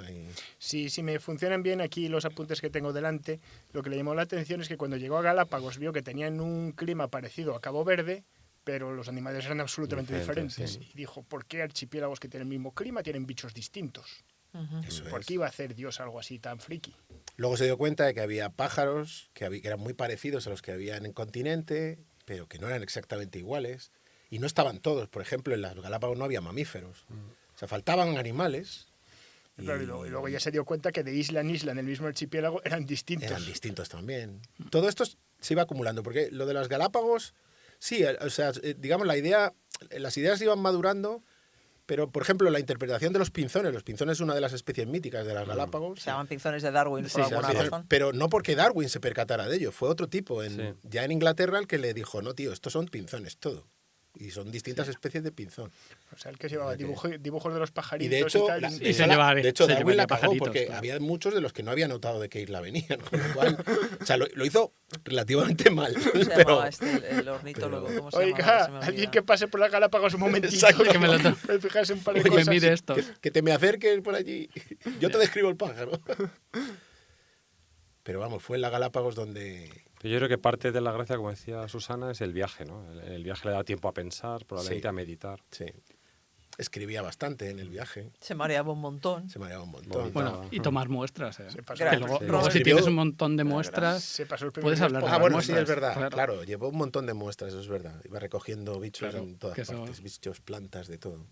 Si me funcionan bien aquí los apuntes que tengo delante, lo que le llamó la atención es que cuando llegó a Galápagos vio que tenían un clima parecido a Cabo Verde, pero los animales eran absolutamente Diferentes, diferentes. Y dijo, ¿por qué archipiélagos que tienen el mismo clima tienen bichos distintos? Eso ¿Por es. qué iba a hacer Dios algo así tan friki? Luego se dio cuenta de que había pájaros que eran muy parecidos a los que había en el continente, pero que no eran exactamente iguales. Y no estaban todos. Por ejemplo, en las Galápagos no había mamíferos. O sea, faltaban animales. Claro, y luego ya se dio cuenta que de isla en isla en el mismo archipiélago eran distintos. Eran distintos también. Todo esto se iba acumulando, porque lo de las Galápagos, sí, o sea, digamos, las ideas iban madurando, pero, por ejemplo, la interpretación de los pinzones es una de las especies míticas de las Galápagos. Se llaman pinzones de Darwin Sí, por se llaman alguna pinzones, razón. pero no porque Darwin se percatara de ello, fue otro tipo, Sí. ya en Inglaterra, el que le dijo, no, tío, estos son pinzones, todo. Y son distintas especies de pinzón. O sea, el que llevaba Fíjate. dibujos de los Y pajaritos de hecho, tal, Y se lleva- de hecho se Darwin la llevaría cagó pajaritos, porque claro. había muchos de los que no había notado de qué isla venían, con lo cual, o sea, lo hizo relativamente mal. ¿Cómo se pero, llamaba el ornitólogo? ¿Cómo se Oiga, llamaba? Se me alguien olvida. que pase por las Galápagos un momentito. Exacto. Que me lo to- Para fijarse un par de Que me cosas. mire esto. que te me acerques por allí, yo te describo el pájaro. Pero vamos, fue en la Galápagos donde... Pero yo creo que parte de la gracia, como decía Susana, es el viaje, ¿no? El viaje le da tiempo a pensar, probablemente Sí. a meditar. Sí, escribía bastante en el viaje, Se mareaba un montón. se mareaba un montón. Bueno, y tomar muestras. Se pasó. Que Gran- luego, Sí. luego si Escribió- tienes un montón de muestras, Se pasó el primer puedes día hablar de por- Ah, las bueno, sí, muestras, es verdad. claro. Claro, llevó un montón de muestras, eso es verdad. Iba recogiendo bichos Claro, en todas que eso- partes, bichos, plantas, de todo.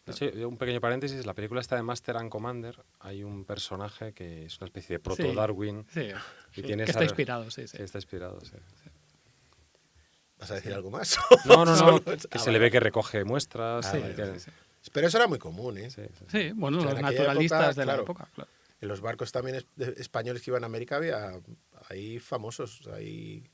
De hecho, un pequeño paréntesis, la película esta de Master and Commander, hay un personaje que es una especie de proto-Darwin. Sí, Y tiene que esa- está inspirado, sí, sí. Sí, está inspirado, sí. ¿Vas a decir algo más? No, Solo- que Ah, se vale. le ve que recoge muestras. Ah, y vale, que- sí, sí. Pero eso era muy común, ¿eh? sí, sí. Sí, bueno, O sea, los en aquella naturalistas época, de la claro. época, claro. En los barcos también españoles que iban a América había ahí famosos, ahí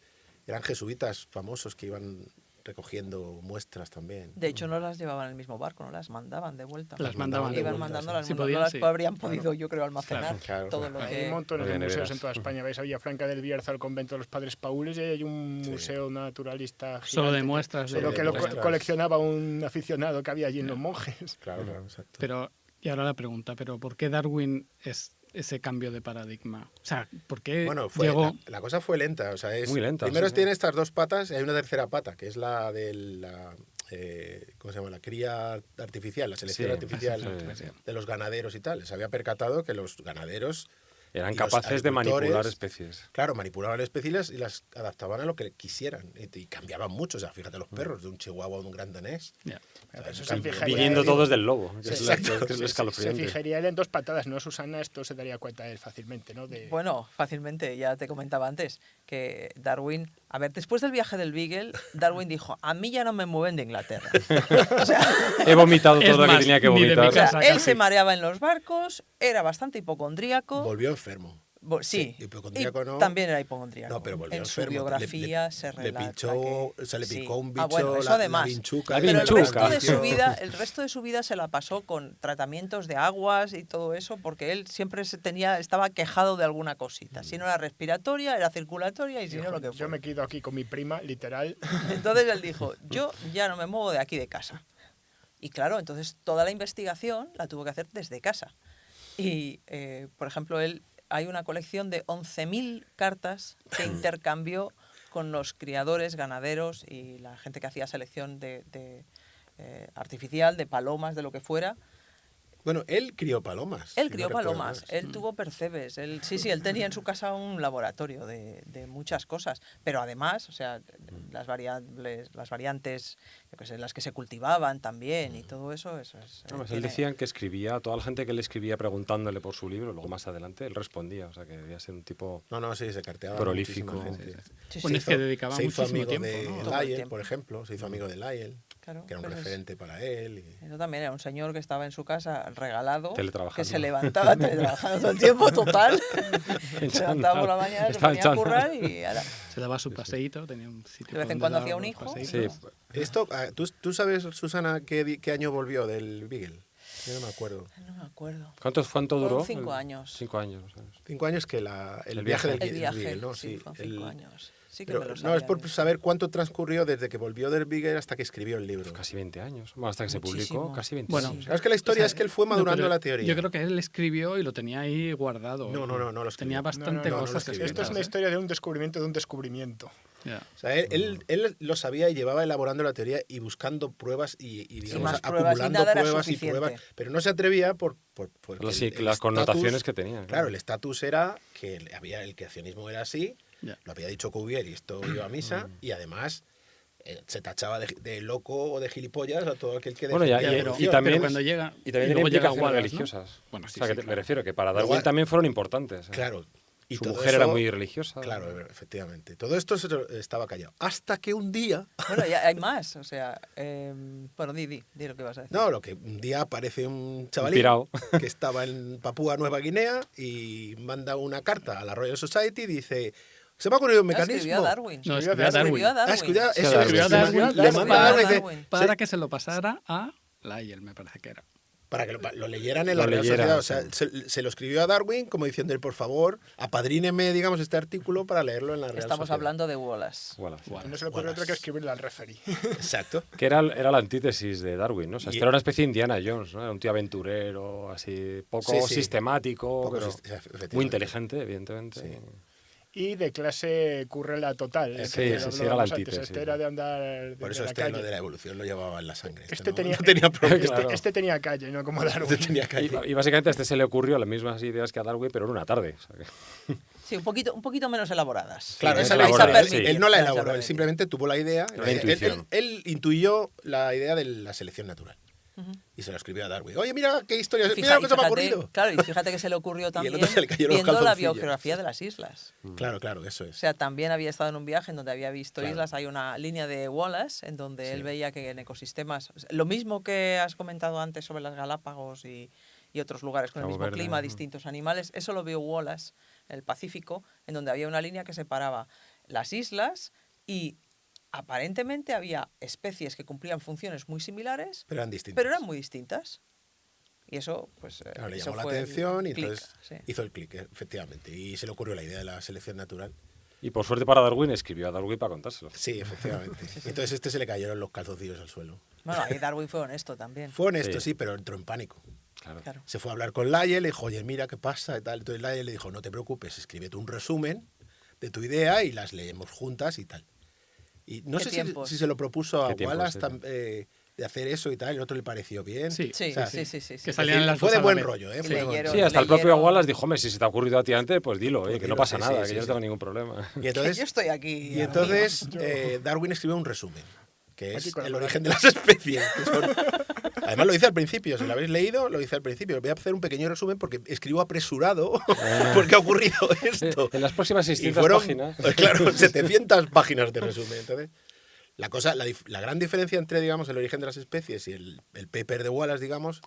eran jesuitas famosos que iban recogiendo muestras también. De hecho, no las llevaban en el mismo barco, no las mandaban de vuelta. Las mandaban de Iban vuelta, mandándolas, sí. Si no podían, las sí. habrían podido, yo creo, almacenar Claro. todo lo Hay que... montones de Había museos neveras. en toda España. Vais a Villafranca del Bierzo, al convento de los Padres Paules, y hay un Sí. museo naturalista Solo de gigante muestras de- solo que de lo muestras. coleccionaba un aficionado que había allí en los monjes. Claro, exacto. Pero, y ahora la pregunta, ¿pero por qué Darwin es ese cambio de paradigma? O sea, ¿por qué Bueno, llegó...? la cosa fue lenta. O sea, Muy lenta, primero sí, tiene estas dos patas y hay una tercera pata, que es la de la... ¿cómo se llama? La cría artificial, la selección Sí, artificial sí. de los ganaderos y tal. Se había percatado que los ganaderos Eran y los capaces de manipular agricultores, especies. Claro, manipulaban especies y las adaptaban a lo que quisieran. Y cambiaban mucho. O sea, fíjate los perros, de un chihuahua a un gran danés. Ya. Pero eso O se sea, fijaría Viniendo él- todos del lobo, que Sí, es, lo- exacto. que es lo se escalofriante. fijaría él en dos patadas, ¿no, Susana? Esto se daría cuenta él fácilmente, ¿no? Bueno, fácilmente, ya te comentaba antes, que Darwin... A ver, después del viaje del Beagle, Darwin dijo, a mí ya no me mueven de Inglaterra. O sea, He vomitado Es todo lo que más, tenía que ni de mi vomitar. o sea, casa él casi. se mareaba en los barcos, era bastante hipocondríaco. Volvió enfermo. Sí, Sí, hipocondríaco no. también era hipocondríaco. No, pero volvió en su enfermo. biografía se le relata pinchó, que... o sea, le sí. picó un Ah, bicho, bueno, eso la además. vinchuca. La Pero vinchuca. el resto de su vida se la pasó con tratamientos de aguas y todo eso, porque él siempre estaba quejado de alguna cosita. Si no era respiratoria, era circulatoria y si no lo que Yo fuera. me quedo aquí con mi prima, literal. Entonces él dijo, yo ya no me muevo de aquí de casa. Y claro, entonces toda la investigación la tuvo que hacer desde casa. Y, por ejemplo, hay una colección de 11.000 cartas que intercambió con los criadores, ganaderos y la gente que hacía selección artificial, de palomas, de lo que fuera. Bueno, él crió palomas. Él si crió no recuerdo palomas, mal. él tuvo percebes, él tenía en su casa un laboratorio de muchas cosas, pero además, o sea, las variantes, yo qué sé, las que se cultivaban también y todo eso es... Además, él decía que escribía, a toda la gente que le escribía preguntándole por su libro, luego más adelante, él respondía, o sea, que debía ser un tipo No, sí, se carteaba. prolífico. muchísima gente. Sí, Bueno, sí. es que dedicaba Se hizo muchísimo amigo tiempo, de ¿no? Todo el Lyell, tiempo. por ejemplo. Se hizo amigo de Lyell, Claro, que era un pues es- referente para él. y- Eso también era un señor que estaba en su casa regalado, Teletrabajando. que se levantaba teletrabajando todo el tiempo, total. Se levantaba por la mañana, se Estaba ponía a echando. currar y ahora... Se daba su paseíto, tenía un sitio De vez en donde cuando dar hacía un los hijo. paseítos. Sí, Esto, ¿tú sabes, Susana, qué año volvió del Beagle? Yo no me acuerdo. No me acuerdo. ¿Cuánto duró? Fueron 5 años. 5 años. ¿sabes? 5 años que el El viaje viaje. del El viaje, Beagle, ¿no? sí, fueron 5 años. Sí que Pero, me lo no, sabía es por bien. saber cuánto transcurrió desde que volvió del Beagle hasta que escribió el libro. Casi 20 años. Bueno, hasta que se Muchísimo. publicó, casi 20 Bueno, años. Sabes que la historia es que él fue madurando pero la teoría. Yo creo que él escribió y lo tenía ahí guardado. No lo escribió. Tenía bastante No, no, no lo cosas escribió. Esto es una escritas, historia de un descubrimiento de un descubrimiento. Ya. O sea, él lo sabía y llevaba elaborando la teoría y buscando pruebas y digamos, más pruebas, y acumulando nada era pruebas y suficiente. pruebas, pero no se atrevía porque Las connotaciones que tenía. Claro, el estatus era que el creacionismo era así, Ya. lo había dicho Cuvier y esto iba a misa, y además se tachaba de loco o de gilipollas a todo aquel que Bueno, defendía la pero- evolución. también, pero cuando llega- y también y tenía luego llega implicaciones Wallace, ¿no? religiosas. Bueno, sí, o sea, sí, que me claro. refiero que para Pero Darwin también fueron importantes. Claro. Y Su todo mujer era eso- muy religiosa. Claro, efectivamente. Todo esto estaba callado. Hasta que un día... Bueno, ya hay más, o sea... bueno, di lo que vas a decir. No, lo que un día aparece un chavalín pirao. que estaba en Papúa Nueva Guinea y manda una carta a la Royal Society y dice, se me ha ocurrido un Escribió mecanismo. a Darwin. No, Escribió escribió a Darwin. Escribió a Darwin. Escribió Escribió a Darwin, le manda a Darwin y dice, Darwin. Para que se lo pasara a Lyell, me parece que era. para que lo leyeran en la Lo Real leyeran, Sociedad. O sea, se lo escribió a Darwin como diciendo, por favor, apadríneme, digamos, este artículo para leerlo en la Real Estamos Sociedad. hablando de Wallace. Wallace. No se le ocurre otra que escribirle al referee. Exacto. Que era la antítesis de Darwin, ¿no? O sea, Y- esto era una especie de Indiana Jones, ¿no? Era un tío aventurero, así, poco Sí, sí. sistemático, Poco pero efectivamente. muy inteligente, evidentemente. Sí. Y de clase currela total. Sí, que sí, lo sí, era la hablábamos antes. antítesis. Este era de andar Por de eso la lo calle. de la evolución lo llevaba en la sangre. Este no, tenía, no tenía problema. Claro. este tenía calle, no como Darwin. Este tenía calle. Y básicamente a este se le ocurrió las mismas ideas que a Darwin, pero en una tarde. O sea que- Sí, un poquito menos elaboradas. Claro, Sí, esa esa es la elaborada, historia. sí. Él no la Esa elaboró, él permitida. simplemente tuvo la idea. Una intuición. Él intuyó la idea de la selección natural. Y se lo escribió a Darwin. Oye, mira qué historia, mira lo que se me ha ocurrido. Claro, y fíjate que se le ocurrió también otro se le cayeron los viendo la calzoncillos. biografía de las islas. Claro, eso O es. sea, también había estado en un viaje en donde había visto Claro. islas. Hay una línea de Wallace en donde Sí. él veía que en ecosistemas... Lo mismo que has comentado antes sobre las Galápagos y otros lugares con el Cabo mismo Verde, clima, ujú. distintos animales. Eso lo vio Wallace, en el Pacífico, en donde había una línea que separaba las islas y aparentemente había especies que cumplían funciones muy similares, Pero eran distintos. pero eran muy distintas. Y eso, pues... Claro, le eso llamó la fue el atención y clic, entonces sí. hizo el clic, efectivamente. Y se le ocurrió la idea de la selección natural. Y por suerte para Darwin, escribió a Darwin para contárselo. Sí, efectivamente. Entonces se le cayeron los calzoncillos al suelo. Bueno, ahí Darwin fue honesto también. Fue honesto, Sí. sí, pero entró en pánico. Claro. Claro. Se fue a hablar con Lyell, le dijo, oye, mira qué pasa y tal. Entonces Lyell le dijo, no te preocupes, escríbete un resumen de tu idea y las leemos juntas y tal. Y no ¿Qué sé tiempos? si se lo propuso a ¿Qué tiempos, Wallace sí? de hacer eso y tal, y el otro le pareció bien. Sí, Sí, O sea, sí, sí, sí. Que sí. salían las fue dos de a la buen vez. rollo, ¿eh? Y Fue de buen leyeron- rollo. Sí, hasta el propio leyeron- Wallace dijo, hombre, si se te ha ocurrido a ti antes, pues dilo, Pues que dilo, no pasa sí, nada, sí, que yo no sí. tengo ningún problema. Y entonces, Yo estoy aquí. y entonces amigo. Darwin escribió un resumen, que Aquí es con la el palabra. origen de las especies. que son- Además lo dice al principio, si lo habéis leído, lo dice al principio. Voy a hacer un pequeño resumen porque escribo apresurado porque ha ocurrido esto. En las próximas Y 600 fueron, páginas. claro, 700 páginas de resumen. Entonces, la gran diferencia entre, digamos, el origen de las especies y el paper de Wallace, digamos,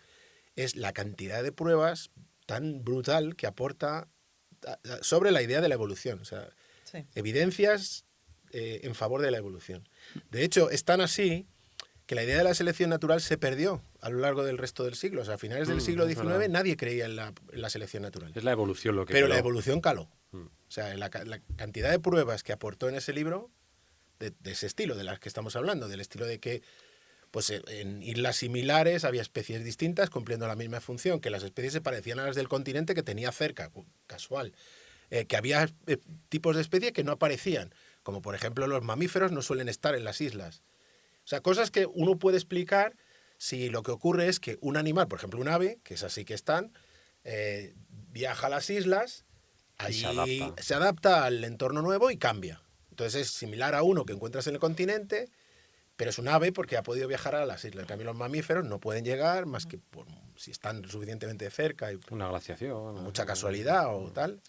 es la cantidad de pruebas tan brutal que aporta sobre la idea de la evolución. O sea, Sí. evidencias en favor de la evolución. De hecho, es tan así que la idea de la selección natural se perdió a lo largo del resto del siglo. O sea, a finales del siglo es XIX verdad. nadie creía en la selección natural. Es la evolución lo que Pero la quedó. evolución caló. Mm. O sea, la cantidad de pruebas que aportó en ese libro, de ese estilo, de las que estamos hablando, del estilo de que pues, en islas similares había especies distintas cumpliendo la misma función, que las especies se parecían a las del continente que tenía cerca, casual, que había tipos de especies que no aparecían, como por ejemplo los mamíferos no suelen estar en las islas. O sea, cosas que uno puede explicar si lo que ocurre es que un animal, por ejemplo un ave, que es así que están, viaja a las islas, Y allí se adapta al entorno nuevo y cambia. Entonces es similar a uno que encuentras en el continente, pero es un ave porque ha podido viajar a las islas. En cambio los mamíferos no pueden llegar más que si están suficientemente cerca y Una glaciación. mucha casualidad o tal.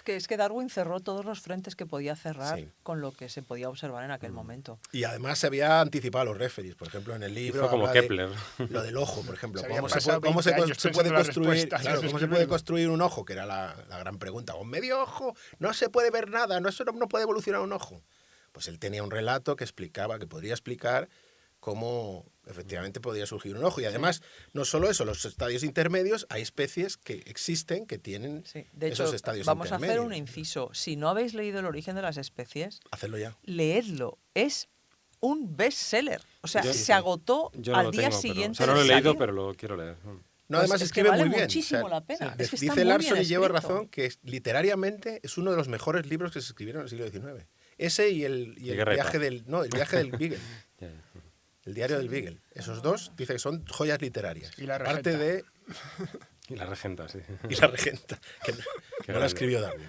Es que Darwin cerró todos los frentes que podía cerrar Sí. con lo que se podía observar en aquel momento. Y además se había anticipado a los referees. Por ejemplo, en el libro Hizo como habla de Kepler. Lo del ojo, por ejemplo. Se había ¿Cómo se pasado puede, 20 años se puede pensando las construir, respuestas claro, antes de cómo se puede escribirlo? construir un ojo? Que era la gran pregunta. Con medio ojo no se puede ver nada, no puede evolucionar un ojo. Pues él tenía un relato que podría explicar cómo efectivamente podría surgir un ojo. Y además, no solo eso, los estadios intermedios, hay especies que existen que tienen Sí. De hecho, esos estadios vamos a hacer intermedios. un inciso. Si no habéis leído El origen de las especies, Hacerlo ya. leedlo. Es un bestseller. O sea, Yo- se agotó Yo no al lo día tengo, siguiente. pero, o sea, no lo he de leído, salir. pero lo quiero leer. No, Pues además es que escribe vale muy bien. muchísimo la pena. Es que está dice muy Larson bien y lleva escrito. razón que literariamente es uno de los mejores libros que se escribieron en el siglo XIX. Ese y el Guerra de viaje Paz. el viaje del Beagle, Ya, ya. el diario del Beagle. Esos dos dice que son joyas literarias. Y la Aparte regenta. de Y la regenta, sí. y la regenta, que no Qué la grande. escribió Darwin.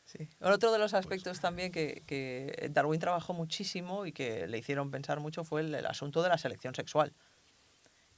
Sí. Otro de los aspectos también que Darwin trabajó muchísimo y que le hicieron pensar mucho fue el asunto de la selección sexual.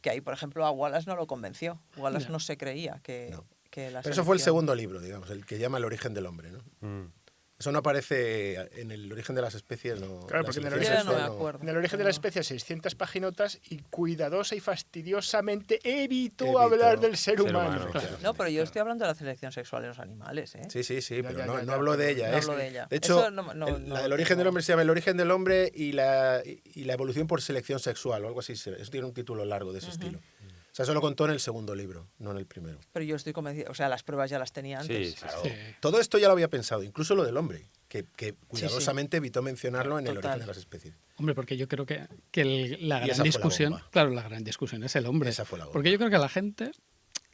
Que ahí, por ejemplo, a Wallace no lo convenció. Wallace Ya. no se creía que, No. que la Pero eso fue el selección- segundo libro, digamos, el que llama El origen del hombre, ¿no? Mm. Eso no aparece en El origen de las especies, no. Claro, la porque en el selección Yo ya no me sexual acuerdo. En el origen de la especie, 600 paginotas y cuidadosa y fastidiosamente evitó Evitó hablar del ser ser humano. humano, claro. No, pero yo estoy hablando de la selección sexual en los animales, ¿eh? Sí, sí, sí, Ya, pero ya, no, ya, no ya, hablo de pero ella. no es- hablo de ella. De hecho, Eso no la del origen del hombre se llama El origen del hombre y la evolución por selección sexual o algo así. Eso tiene un título largo de ese estilo. O sea, eso lo contó en el segundo libro, no en el primero. Pero yo estoy convencido, o sea, las pruebas ya las tenía antes. Sí, sí, Sí. Todo esto ya lo había pensado, incluso lo del hombre, que cuidadosamente evitó mencionarlo en El Total. origen de las especies. Hombre, porque yo creo que la Y esa gran fue la discusión, bomba. claro, la gran discusión es el hombre. Esa fue la bomba. Porque yo creo que la gente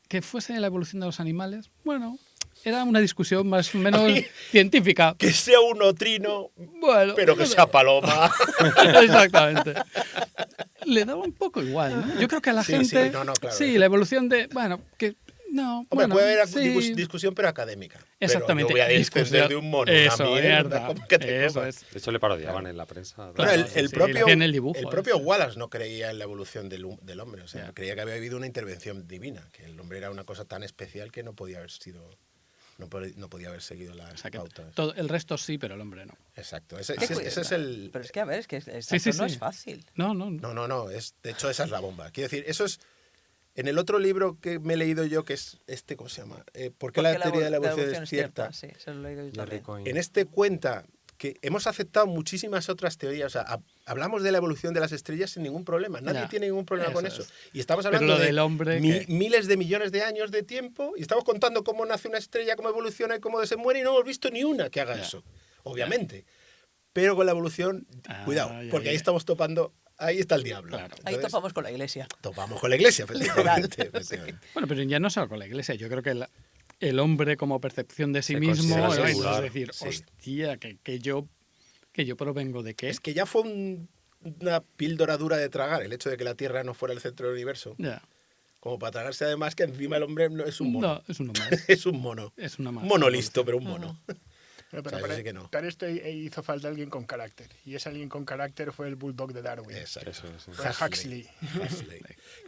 que fuese la evolución de los animales, bueno, era una discusión más o menos científica. Que sea un otrino, Bueno, pero que sea paloma. Exactamente. Le daba un poco igual, ¿no? Yo creo que a la Sí, gente. sí, no, no, claro. sí, la evolución de. Bueno, que. No, Hombre, bueno, puede haber sí, discusión, pero académica. exactamente. Pero yo voy a discusión. defender de un mono. Eso, una mierda, mierda. ¿cómo que te Eso comas? es. De hecho, le parodiaban en la prensa. Bueno, el sí, le propio, hacían el dibujo, propio eso. Wallace no creía en la evolución del hombre. O sea, Ya. creía que había habido una intervención divina, que el hombre era una cosa tan especial que no podía haber sido. No podía haber seguido las O sea, que pautas. todo, el resto sí, pero el hombre no. Exacto. Ese ¿Qué es el. Pero es que, a ver, es que esto Sí, sí, no sí. es fácil. No, no. No. De hecho, esa es la bomba. Quiero decir, eso es. En el otro libro que me he leído yo, que es este, ¿cómo se llama? ¿Por qué la teoría de la evolución es cierta? Sí, se lo he leído yo Jerry también. Coyne. En este cuenta que hemos aceptado muchísimas otras teorías. O sea, hablamos de la evolución de las estrellas sin ningún problema. Nadie tiene ningún problema con eso. Y estamos hablando del hombre miles de millones de años de tiempo y estamos contando cómo nace una estrella, cómo evoluciona y cómo se muere y no hemos visto ni una que haga eso. Obviamente. Pero con la evolución, cuidado, porque ahí estamos topando... Ahí está el diablo. Claro. Ahí topamos con la Iglesia. Topamos con la Iglesia, efectivamente. Bueno, pero ya no solo con la Iglesia. Yo creo que el hombre como percepción de sí mismo, es decir, hostia, que yo provengo de qué. Es que ya fue una píldora dura de tragar el hecho de que la Tierra no fuera el centro del universo. Ya. Como para tragarse además que encima el hombre no es un mono. No, es uno más. Es un mono. Es una más. Un mono listo, pero un mono. Pero para esto hizo falta alguien con carácter. Y ese alguien con carácter fue el Bulldog de Darwin. Exacto. Fue Huxley.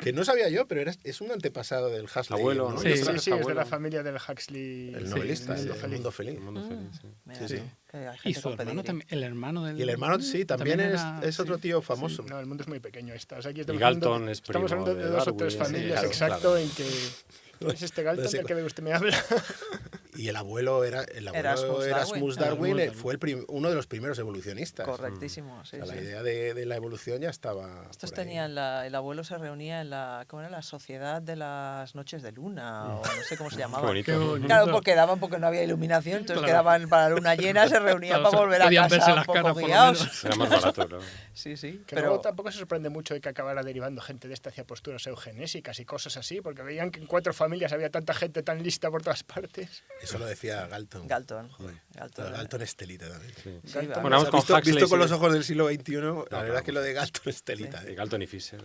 Que no sabía yo, pero es un antepasado del Huxley. Abuelo, ¿no? Sí, es de la familia del Huxley. El novelista, el El Mundo Feliz. Sí. Y su hermano también. El hermano del... Y el hermano, sí, también es otro tío famoso. Sí. No, el mundo es muy pequeño. O sea, aquí y Galton es primo estamos hablando de dos o tres familias, exacto, en que... ¿Es este Galton del que usted me habla? Y el abuelo era Erasmus Darwin, fue uno de los primeros evolucionistas. Correctísimo, sí. O sea, la idea de la evolución ya estaba. Estos tenían el abuelo se reunía en ¿cómo era? La sociedad de las noches de luna, o no sé cómo se llamaba. Qué bonito. Claro, porque no había iluminación, entonces quedaban para la luna llena, se reunían para volver a podían casa verse un las poco caras, guiados. Era más barato, ¿no? Sí. Que luego tampoco se sorprende mucho de que acabara derivando gente de esta hacia posturas eugenésicas y cosas así, porque veían que en 4 familias había tanta gente tan lista por todas partes. Eso lo decía Galton. Galton es telita también. Sí. Bueno, visto con los ojos del siglo XXI, la verdad es que lo de Galton es telita. Sí. Galton y Fisher.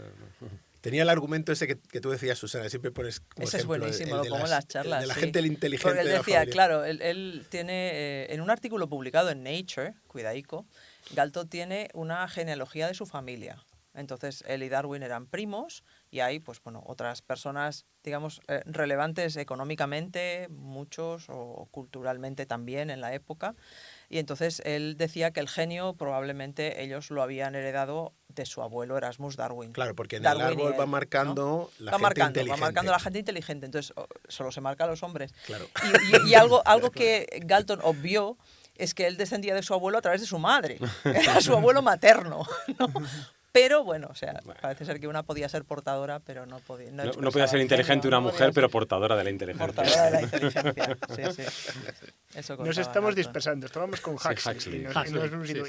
Tenía el argumento ese que tú decías, Susana, siempre pones como ese ejemplo, es buenísimo, lo pongo en las charlas. De la gente inteligente. Porque él de la decía, familia. claro, él tiene, en un artículo publicado en Nature, cuidaico, Galton tiene una genealogía de su familia. Entonces, él y Darwin eran primos y hay, pues bueno, otras personas, digamos, relevantes económicamente, muchos, o culturalmente también en la época. Y entonces él decía que el genio probablemente ellos lo habían heredado de su abuelo Erasmus Darwin. Claro, porque en Darwin el árbol él, va marcando ¿no? la gente inteligente. Va marcando la gente inteligente, entonces solo se marca a los hombres. Claro. Y algo que Galton obvió es que él descendía de su abuelo a través de su madre. Era su abuelo materno, ¿no? Pero bueno, o sea, parece ser que una podía ser portadora, pero no podía. No podía ser inteligente una mujer, pero portadora de la inteligencia. Portadora de la inteligencia, sí. Eso nos estamos dispersando, estábamos con Huxley.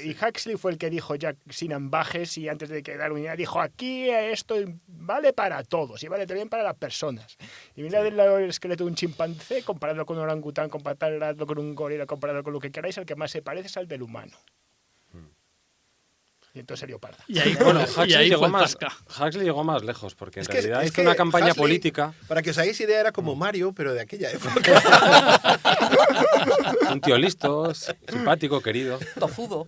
Y Huxley fue el que dijo ya sin ambajes y antes de que Darwin ya dijo aquí esto vale para todos y vale también para las personas. Y mira el esqueleto de un chimpancé, compararlo con un orangután, compararlo con un gorila, compararlo con lo que queráis, el que más se parece es al del humano. Y entonces sería parda. Y ahí, bueno, Huxley llegó más lejos, porque en realidad hizo una campaña política. Para que os hagáis idea, era como Mario, pero de aquella época. Un tío listo, simpático, querido. Tozudo.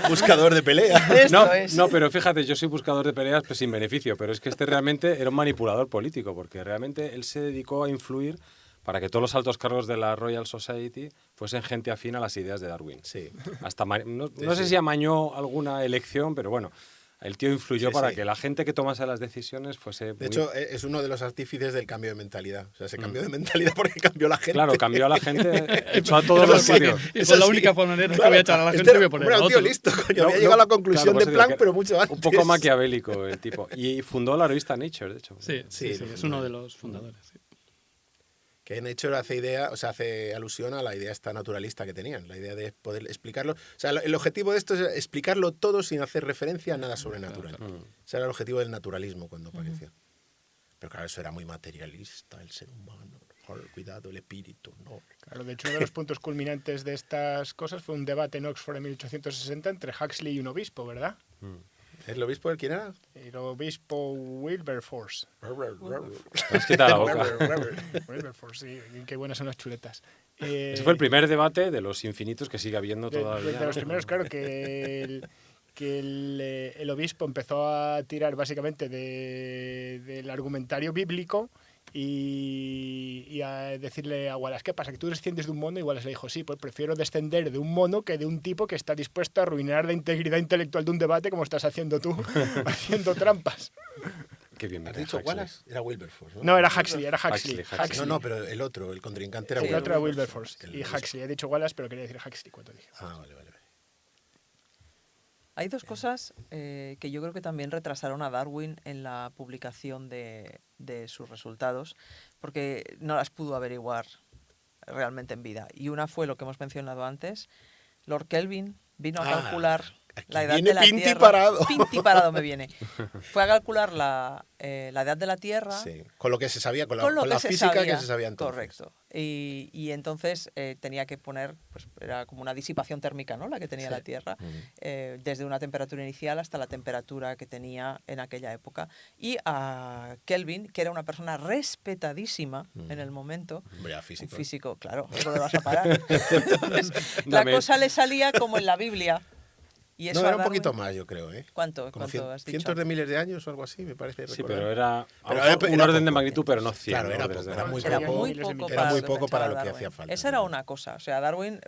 Buscador de peleas. No, pero fíjate, yo soy buscador de peleas pues, sin beneficio, pero es que este realmente era un manipulador político, porque realmente él se dedicó a influir para que todos los altos cargos de la Royal Society fuesen gente afín a las ideas de Darwin. Sí. Hasta no sé si amañó alguna elección, pero bueno, el tío influyó para que la gente que tomase las decisiones fuese... De hecho, es uno de los artífices del cambio de mentalidad. O sea, se cambió de mentalidad porque cambió la gente. Claro, cambió a la gente, echó a todos los sitios. Y fue la única manera que había echado a la gente, voy a poner a otro. Tío listo, coño, había llegado a la conclusión de plan, pero mucho antes. Un poco maquiavélico el tipo. Y fundó la revista Nature, de hecho. Sí, es uno de los fundadores, sí. Que Nature hace alusión a la idea esta naturalista que tenían, la idea de poder explicarlo. O sea, el objetivo de esto es explicarlo todo sin hacer referencia a nada sobrenatural. Ese era el objetivo del naturalismo cuando apareció. Pero claro, eso era muy materialista, el ser humano. Cuidado, el espíritu, no. Claro, de hecho, uno de los puntos culminantes de estas cosas fue un debate en Oxford en 1860 entre Huxley y un obispo, ¿verdad? ¿El obispo de quién era? El obispo Wilberforce. Te has quitado la boca. Wilberforce, sí. Qué buenas son las chuletas. Ese fue el primer debate de los infinitos que sigue habiendo todavía. De los primeros, claro, que el obispo empezó a tirar básicamente del argumentario bíblico y a decirle a Wallace, ¿qué pasa? ¿Que tú desciendes de un mono? Y Wallace le dijo, sí, pues prefiero descender de un mono que de un tipo que está dispuesto a arruinar la integridad intelectual de un debate como estás haciendo tú, haciendo trampas. Qué bien, ¿Has mira, dicho Huxley. Wallace? Era Wilberforce, ¿no? No, era Huxley. Huxley. No, pero el otro, el contrincante era El otro era Wilberforce. Wilberforce. Y Huxley. He dicho Wallace, pero quería decir Huxley cuando dije. Ah, vale, vale. Hay dos cosas que yo creo que también retrasaron a Darwin en la publicación de sus resultados, porque no las pudo averiguar realmente en vida. Y una fue lo que hemos mencionado antes. Lord Kelvin vino a calcular la edad de la Pinti Tierra. parado. Pinti parado me viene. Fue a calcular la edad de la Tierra. Sí, con lo que se sabía, con lo la que se física sabía, que se sabía entonces. Correcto. Y entonces tenía que poner, pues era como una disipación térmica, ¿no? La que tenía la Tierra, desde una temperatura inicial hasta la temperatura que tenía en aquella época. Y a Kelvin, que era una persona respetadísima en el momento, Hombre, un físico. físico, claro, ¿dónde vas a parar? Entonces, la cosa le salía como en la Biblia. Y eso No, era a un poquito Darwin- más, yo creo, ¿eh? ¿Cuánto Como has dicho? cientos de miles de años o algo así, me parece. Sí, recordar. pero era, Pero a lo mejor era un orden de poco. magnitud, pero no 100. Claro, era órdenes de poco, era muy magnitud. Era poco. muy poco, Era muy para poco para lo que Darwin. hacía falta. Esa era una cosa. O sea, Darwin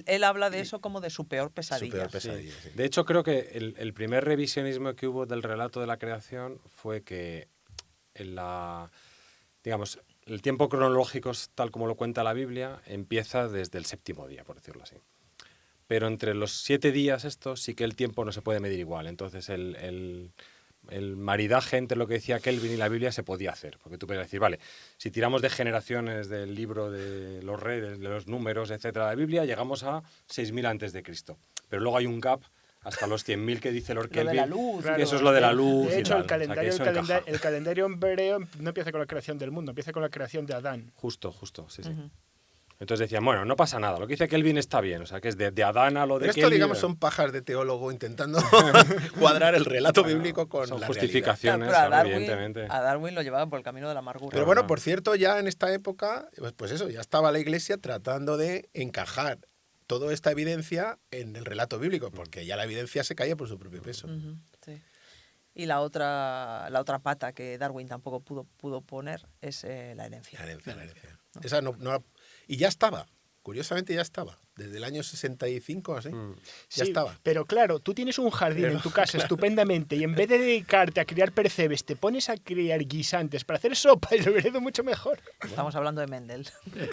él habla de eso como de su peor pesadilla. Su peor pesadilla, sí. De hecho, creo que el primer revisionismo que hubo del relato de la creación fue que digamos, el tiempo cronológico, tal como lo cuenta la Biblia, empieza desde el séptimo día, por decirlo así. Pero entre los 7 días estos sí que el tiempo no se puede medir igual. Entonces el maridaje entre lo que decía Kelvin y la Biblia se podía hacer. Porque tú puedes decir, vale, si tiramos de generaciones del libro de los reyes, de los números, etcétera, de la Biblia, llegamos a 6.000 antes de Cristo. Pero luego hay un gap hasta los 100.000 que dice Lord Lo de Kelvin. la luz. Que eso es lo de la luz. De y hecho, tal. el calendario, O sea, que eso encaja. el calendario hebreo no empieza con la creación del mundo, empieza con la creación de Adán. Justo, sí, sí. Entonces decían, bueno, no pasa nada, lo que dice Kelvin está bien, o sea, que es de Adán a lo de Pero esto, Kelvin. digamos, son pajas de teólogo intentando cuadrar el relato bíblico con son la justificaciones, Claro, claro, pero evidentemente. a Darwin lo llevaban por el camino de la amargura. Pero bueno, por cierto, ya en esta época, pues eso, ya estaba la Iglesia tratando de encajar toda esta evidencia en el relato bíblico, porque ya la evidencia se caía por su propio peso. Sí. Y la otra pata que Darwin tampoco pudo poner es la herencia. La herencia. Esa y ya estaba, curiosamente ya estaba, desde el año 65 así, ya Sí, estaba. Pero claro, tú tienes un jardín en tu casa estupendamente y en vez de dedicarte a criar percebes, te pones a criar guisantes para hacer sopa y lo hubiera ido mucho mejor. Estamos hablando de Mendel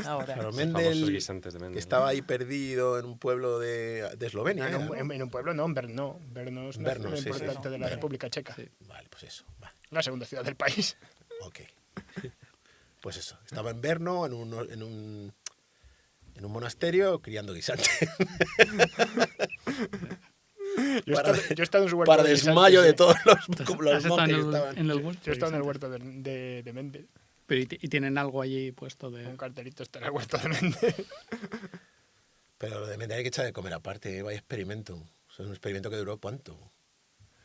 ahora. Claro, Los Mendel, famosos guisantes de Mendel, que estaba ahí perdido en un pueblo de Eslovenia. En ¿no? un pueblo no, en Brno. Brno es una Brno, ciudad sí, importante sí. de la Brno. República Checa. Vale, pues eso. Vale. La segunda ciudad del país. Ok. Pues eso, estaba en Brno, en un monasterio, criando guisantes. Yo he estado en su huerto Para de desmayo guisantes, de todos los ¿Has monjes estado que en estaban. el huerto? Yo he estado en el huerto de Mendel. Pero y tienen algo allí puesto Un de... cartelito está en el huerto de Mendel. Pero lo de Mendel hay que echar de comer aparte, vaya experimento. Es un experimento que duró, ¿cuánto?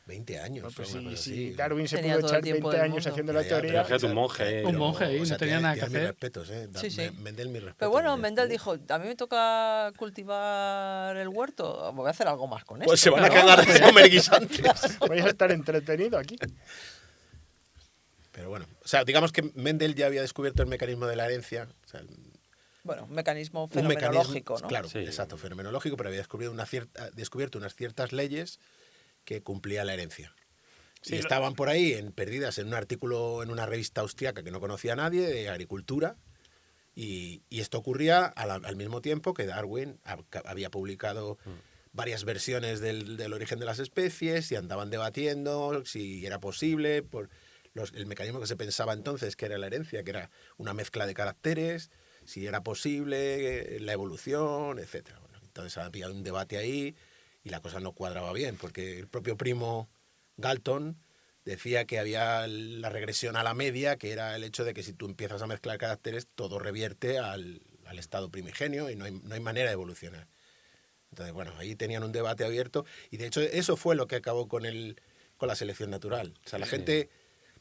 20 años. No, pues o una cosa si así. Darwin se Tenía pudo todo el echar tiempo 20 del años mundo. haciendo la Ya, teoría. pero Imagínate un monje. Un monje ahí, no tenía nada que mis hacer. respetos, ¿eh? Sí, sí. Mendel, mis respetos. Pero bueno, Mendel. Mendel dijo, a mí me toca cultivar el huerto, voy a hacer algo más con esto. Pues se van a ¿no? cagar de comer guisantes. Voy a estar entretenido aquí. Pero bueno, o sea, digamos que Mendel ya había descubierto el mecanismo de la herencia. O sea, Bueno, un mecanismo un mecanismo, fenomenológico, ¿no? claro, Sí. exacto, fenomenológico, pero había descubierto unas ciertas leyes que cumplía la herencia. Sí, y estaban por ahí perdidas en un artículo en una revista austriaca que no conocía a nadie, de agricultura, y esto ocurría al mismo tiempo que Darwin había publicado varias versiones del origen de las especies y andaban debatiendo si era posible, el mecanismo que se pensaba entonces que era la herencia, que era una mezcla de caracteres, si era posible, la evolución, etc. Bueno, entonces había un debate ahí y la cosa no cuadraba bien, porque el propio primo Galton decía que había la regresión a la media, que era el hecho de que si tú empiezas a mezclar caracteres, todo revierte al estado primigenio y no hay manera de evolucionar. Entonces, bueno, ahí tenían un debate abierto y de hecho eso fue lo que acabó con la selección natural. O sea, la gente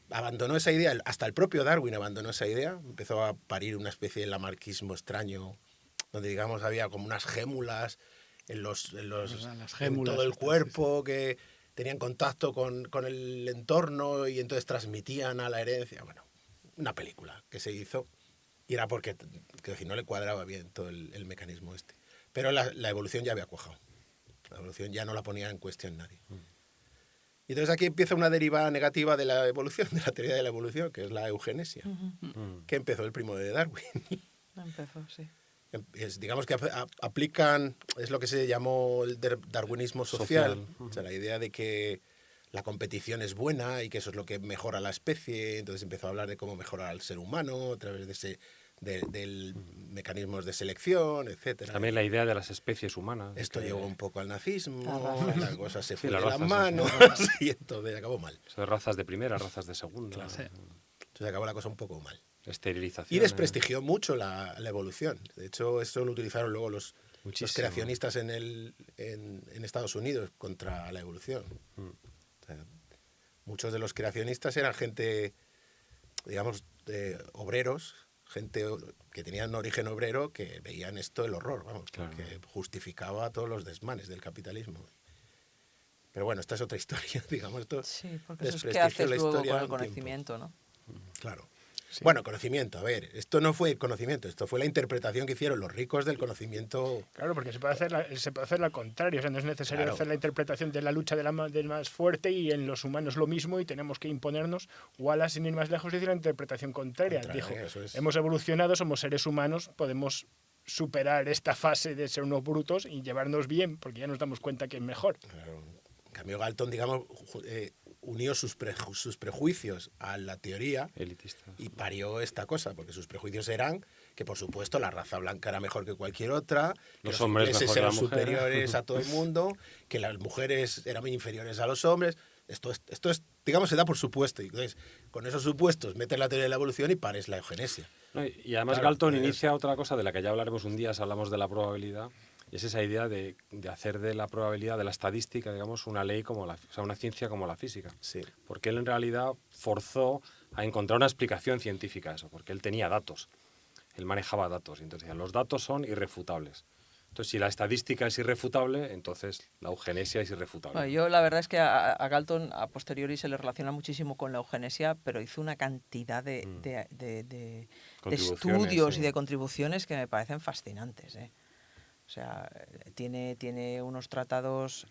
abandonó esa idea, hasta el propio Darwin abandonó esa idea, empezó a parir una especie de lamarquismo extraño, donde digamos había como unas gémulas en Las en gémulas todo el estas, cuerpo que tenían contacto con el entorno y entonces transmitían a la herencia. Bueno, una película que se hizo y era porque que no le cuadraba bien todo el mecanismo este. Pero la evolución ya había cuajado. La evolución ya no la ponía en cuestión nadie. Y entonces aquí empieza una deriva negativa de la evolución, de la teoría de la evolución, que es la eugenesia, que empezó el primo de Darwin. Empezó, sí. Digamos que aplican, es lo que se llamó el darwinismo social. O sea, la idea de que la competición es buena y que eso es lo que mejora la especie. Entonces empezó a hablar de cómo mejorar al ser humano a través de mecanismos de selección, etcétera. También la idea de las especies humanas. Esto llegó un poco al nazismo, la cosa se Sí, fue las de las razas, manos y entonces acabó mal. Son razas de primera, razas de segunda. Claro. Entonces acabó la cosa un poco mal. Esterilización. Y desprestigió mucho la evolución. De hecho, esto lo utilizaron luego los creacionistas en Estados Unidos contra la evolución. O sea, muchos de los creacionistas eran gente, digamos, obreros, gente que tenían origen obrero, que veían esto el horror, vamos, claro, que justificaba todos los desmanes del capitalismo. Pero bueno, esta es otra historia, digamos. Esto sí, porque eso es que haces luego con el tiempo. conocimiento, ¿no? Claro. Sí. Bueno, conocimiento, a ver, esto no fue conocimiento, esto fue la interpretación que hicieron los ricos del conocimiento. Claro, porque se puede hacer la contraria, o sea, no es necesario hacer la interpretación de la lucha del más fuerte y en los humanos lo mismo y tenemos que imponernos. Wallace, sin ir más lejos, hizo la interpretación contraria. Dijo, hemos evolucionado, somos seres humanos, podemos superar esta fase de ser unos brutos y llevarnos bien, porque ya nos damos cuenta que es mejor. Claro. En cambio, Galton, digamos, unió sus prejuicios a la teoría elitista y parió esta cosa, porque sus prejuicios eran que, por supuesto, la raza blanca era mejor que cualquier otra, que los ingleses eran superiores a todo el mundo, que las mujeres eran inferiores a los hombres. Esto es, digamos, se da por supuesto. Y entonces, con esos supuestos, metes la teoría de la evolución y pares la eugenesia. No, y además Galton inicia otra cosa de la que ya hablaremos un día si hablamos de la probabilidad. Y es esa idea de hacer de la probabilidad, de la estadística, digamos, una ley como o sea, una ciencia como la física. Sí. Porque él en realidad forzó a encontrar una explicación científica a eso, porque él tenía datos, él manejaba datos, y entonces decía, los datos son irrefutables. Entonces, si la estadística es irrefutable, entonces la eugenesia es irrefutable. Bueno, yo la verdad es que a Galton a posteriori se le relaciona muchísimo con la eugenesia, pero hizo una cantidad de estudios y de contribuciones que me parecen fascinantes, ¿eh? O sea, tiene unos tratados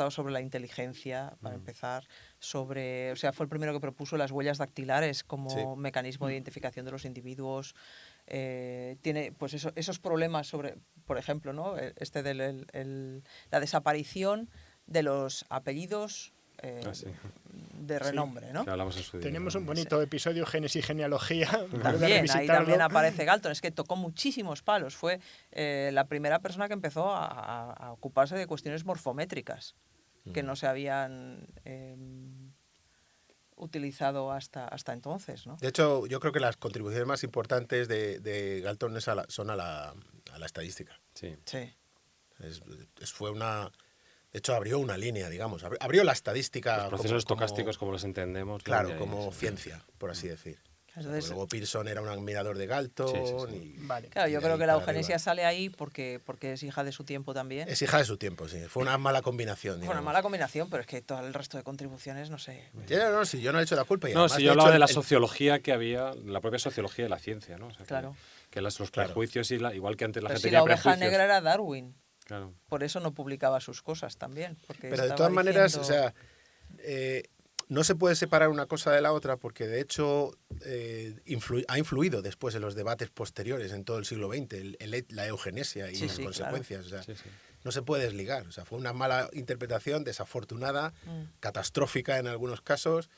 sobre la inteligencia, para empezar, o sea, fue el primero que propuso las huellas dactilares como mecanismo de identificación de los individuos. Tiene pues esos problemas sobre, por ejemplo, ¿no? La desaparición de los apellidos de renombre, ¿no? Que hablamos en su día. Tenemos un bonito episodio Génesis y genealogía. Ahí también aparece Galton. Es que tocó muchísimos palos. Fue la primera persona que empezó a ocuparse de cuestiones morfométricas que no se habían utilizado hasta entonces, ¿no? De hecho, yo creo que las contribuciones más importantes de Galton son a la estadística. Sí. Fue una... De hecho, abrió una línea, digamos. Abrió la estadística. Los procesos estocásticos como los entendemos. Claro, como ciencia, por así decir. Entonces, luego Pearson era un admirador de Galton. Sí. Vale. Claro, yo creo que la eugenesia sale ahí porque es hija de su tiempo también. Es hija de su tiempo, sí. Fue una mala combinación. Fue una mala combinación, pero es que todo el resto de contribuciones, no sé. Sí, yo no he hecho la culpa. No, si yo hablaba de la sociología que había, la propia sociología de la ciencia, ¿no? O sea, claro. Que los prejuicios, igual que antes la pero gente tenía prejuicios. La oveja negra era Darwin. Claro. Por eso no publicaba sus cosas también. Pero de todas maneras, o sea, no se puede separar una cosa de la otra porque de hecho ha influido después en los debates posteriores en todo el siglo XX, la eugenesia y las consecuencias. Claro. O sea, no se puede desligar. O sea, fue una mala interpretación, desafortunada, catastrófica en algunos casos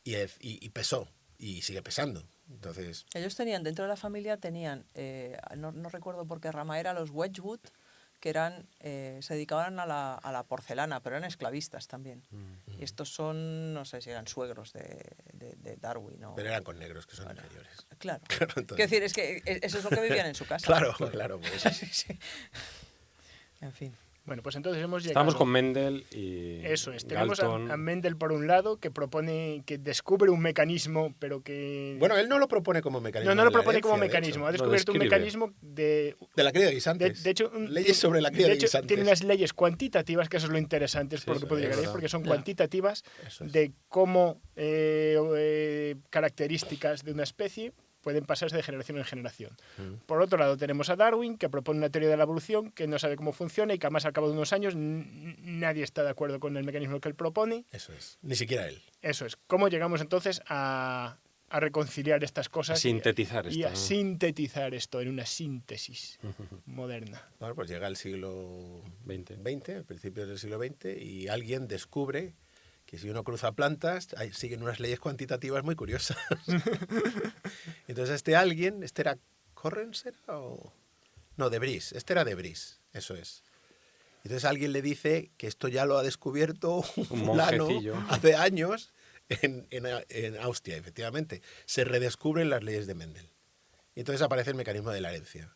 y pesó y sigue pesando. Entonces, ellos tenían, dentro de la familia, no recuerdo por qué rama era, los Wedgwood, que se dedicaban a la porcelana, pero eran esclavistas también. Y estos son, no sé si eran suegros de Darwin. Pero eran con negros, que son inferiores. Claro. Quiero decir, es que eso es lo que vivían en su casa. Claro. Pues. Sí. En fin. Bueno, pues entonces hemos llegado... Estamos con Mendel y Eso es, tenemos Galton. a Mendel por un lado, que descubre un mecanismo, pero que... Bueno, él no lo propone como mecanismo. No lo propone como mecanismo, ha descubierto un mecanismo de la cría de guisantes. De hecho, leyes sobre la cría de guisantes. Tiene unas leyes cuantitativas, que eso es lo interesante, por lo que puede llegar ahí, porque son cuantitativas de cómo características de una especie pueden pasarse de generación en generación. Por otro lado, tenemos a Darwin, que propone una teoría de la evolución que no sabe cómo funciona y que además al cabo de unos años nadie está de acuerdo con el mecanismo que él propone. Eso es, ni siquiera él. Eso es. ¿Cómo llegamos entonces a reconciliar estas cosas? A sintetizar y a esto, ¿no? sintetizar esto en una síntesis moderna. Bueno, pues llega el siglo XX. al principio del siglo XX, y alguien descubre que si uno cruza plantas, siguen unas leyes cuantitativas muy curiosas. Entonces este alguien, ¿este era Correns? No, de Vries. Este era de Vries, eso es. Entonces alguien le dice que esto ya lo ha descubierto un fulano monjecillo. hace años en Austria, efectivamente. Se redescubren las leyes de Mendel. Y entonces aparece el mecanismo de la herencia.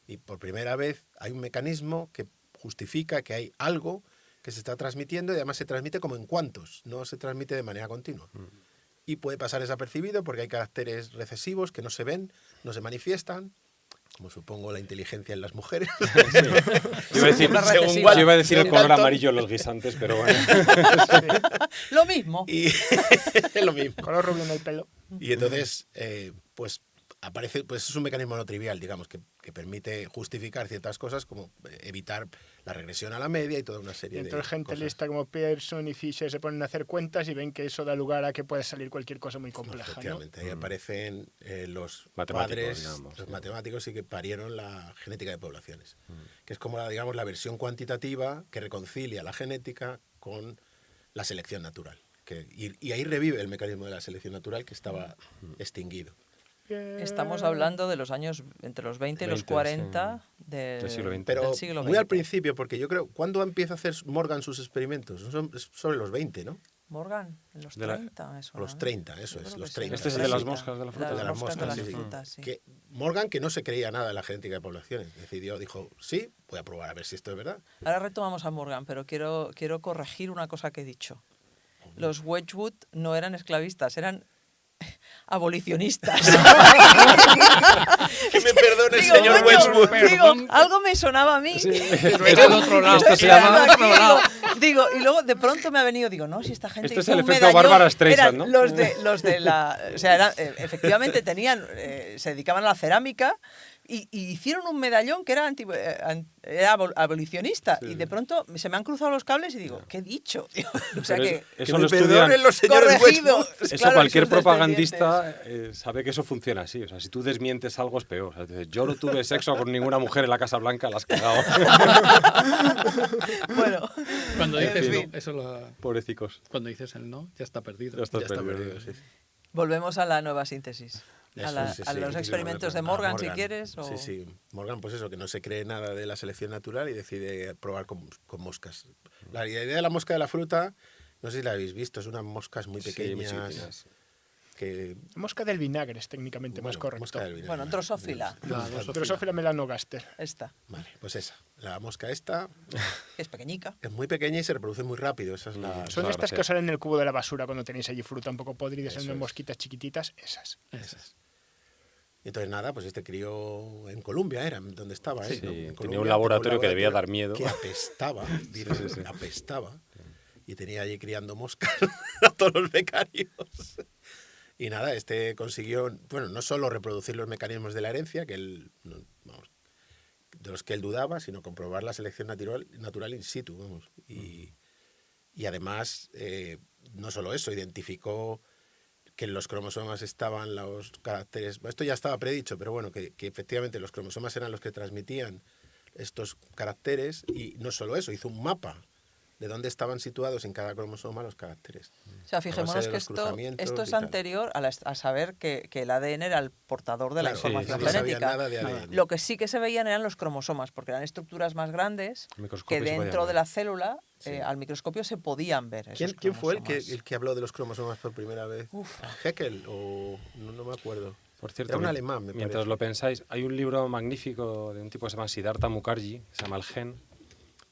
Y por primera vez hay un mecanismo que justifica que hay algo que se está transmitiendo, y además se transmite como en cuantos, no se transmite de manera continua. Y puede pasar desapercibido porque hay caracteres recesivos que no se ven, no se manifiestan, como supongo la inteligencia en las mujeres. Yo iba a decir el color amarillo en los guisantes, pero bueno. Lo mismo. Y lo mismo. Color rubio en el pelo. Y entonces, pues aparece, pues es un mecanismo no trivial, digamos, que permite justificar ciertas cosas, como evitar la regresión a la media y toda una serie Y de entonces gente cosas. lista como Pearson y Fisher se ponen a hacer cuentas y ven que eso da lugar a que puede salir cualquier cosa muy compleja, ¿no? Efectivamente, ahí aparecen los Matemáticos, padres, digamos, los sí. matemáticos, y que parieron la genética de poblaciones, que es como digamos, la versión cuantitativa que reconcilia la genética con la selección natural. Y ahí revive el mecanismo de la selección natural que estaba extinguido. Estamos hablando de los años entre los 20 y los 20, 40 del siglo XX. Pero del siglo muy al XX. principio, porque yo creo, ¿cuándo empieza a hacer Morgan sus experimentos? Es sobre los 20, ¿no? Morgan, en los De la- 30, eso. O los 30, eso es, los 30. Este es el de las moscas de la fruta. De las moscas, de las sí, sí. frutas, sí. Que Morgan, que no se creía nada de la genética de poblaciones, dijo, sí, voy a probar a ver si esto es verdad. Ahora retomamos a Morgan, pero quiero corregir una cosa que he dicho. Los Wedgwood no eran esclavistas, eran abolicionistas. Que me perdone el Digo, señor coño, Wedgwood. digo, algo me sonaba a mí. Era el otro lado. Esto se llama... Digo, y luego de pronto me ha venido, digo, no, si esta gente Esto es hizo el un efecto medallón, Bárbara Streisand, eran ¿no? los de la, o sea, efectivamente tenían, se dedicaban a la cerámica y hicieron un medallón que era era abolicionista, y de pronto se me han cruzado los cables y digo, ¿qué he dicho? Digo, o sea Pero que eso Que lo me estudian. perdonen los señores corregido. Wedgwood. Eso Claro, cualquier sus descendientes. propagandista sabe que eso funciona así. O sea, si tú desmientes algo es peor. O sea, dices, yo no tuve sexo con ninguna mujer en la Casa Blanca, la has cagado. Bueno, Cuando en dices fin. no, eso Pobrecicos. cuando dices el no, ya está perdido. Ya estás Ya está perdido. perdido, sí. Volvemos a la nueva síntesis. Eso, sí, A sí, los sí, experimentos de a Morgan, si quieres. Sí, sí. Morgan, pues eso, que no se cree nada de la selección natural y decide probar con moscas. La idea de la mosca de la fruta, no sé si la habéis visto, es unas moscas muy Sí, pequeñas. muy chiquitinas. Que, Mosca del vinagre es técnicamente más bueno, correcto. mosca del vinagre. Bueno, drosófila. Drosophila melanogaster. Esta, Vale, pues esa. La mosca esta que es pequeñica. es muy pequeña y se reproduce muy rápido. Esa es la... Son la estas gracia. que os salen en el cubo de la basura cuando tenéis allí fruta un poco podrida, son Eso unas es. mosquitas chiquititas, esas. Entonces nada, pues este crío en Colombia era donde estaba, ¿eh? Sí, En tenía Colombia, un laboratorio que debía dar miedo. Que apestaba, dice, Sí, sí, sí. apestaba. Y tenía allí criando moscas a todos los becarios. Y nada, este consiguió, bueno, no solo reproducir los mecanismos de la herencia, que él, vamos, de los que él dudaba, sino comprobar la selección natural in situ, vamos. Y además, no solo eso, identificó que en los cromosomas estaban los caracteres, esto ya estaba predicho, pero bueno, que efectivamente los cromosomas eran los que transmitían estos caracteres, y no solo eso, hizo un mapa de dónde estaban situados en cada cromosoma los caracteres. O sea, A base fijémonos de que los cruzamientos esto es y tal. anterior a saber que el ADN era el portador de la Claro, información sí, no sabía genética. nada de ADN. Lo que sí que se veían eran los cromosomas, porque eran estructuras más grandes Al microscopio que se podían dentro ver. de la célula, Sí. al microscopio se podían ver. ¿Quién, esos quién fue el cromosomas. que habló de los cromosomas por primera vez? ¿Haeckel o no me acuerdo? Por cierto, Era un alemán, me mientras parece. lo pensáis, hay un libro magnífico de un tipo que se llama Siddhartha Mukherjee, que se llama El Gen,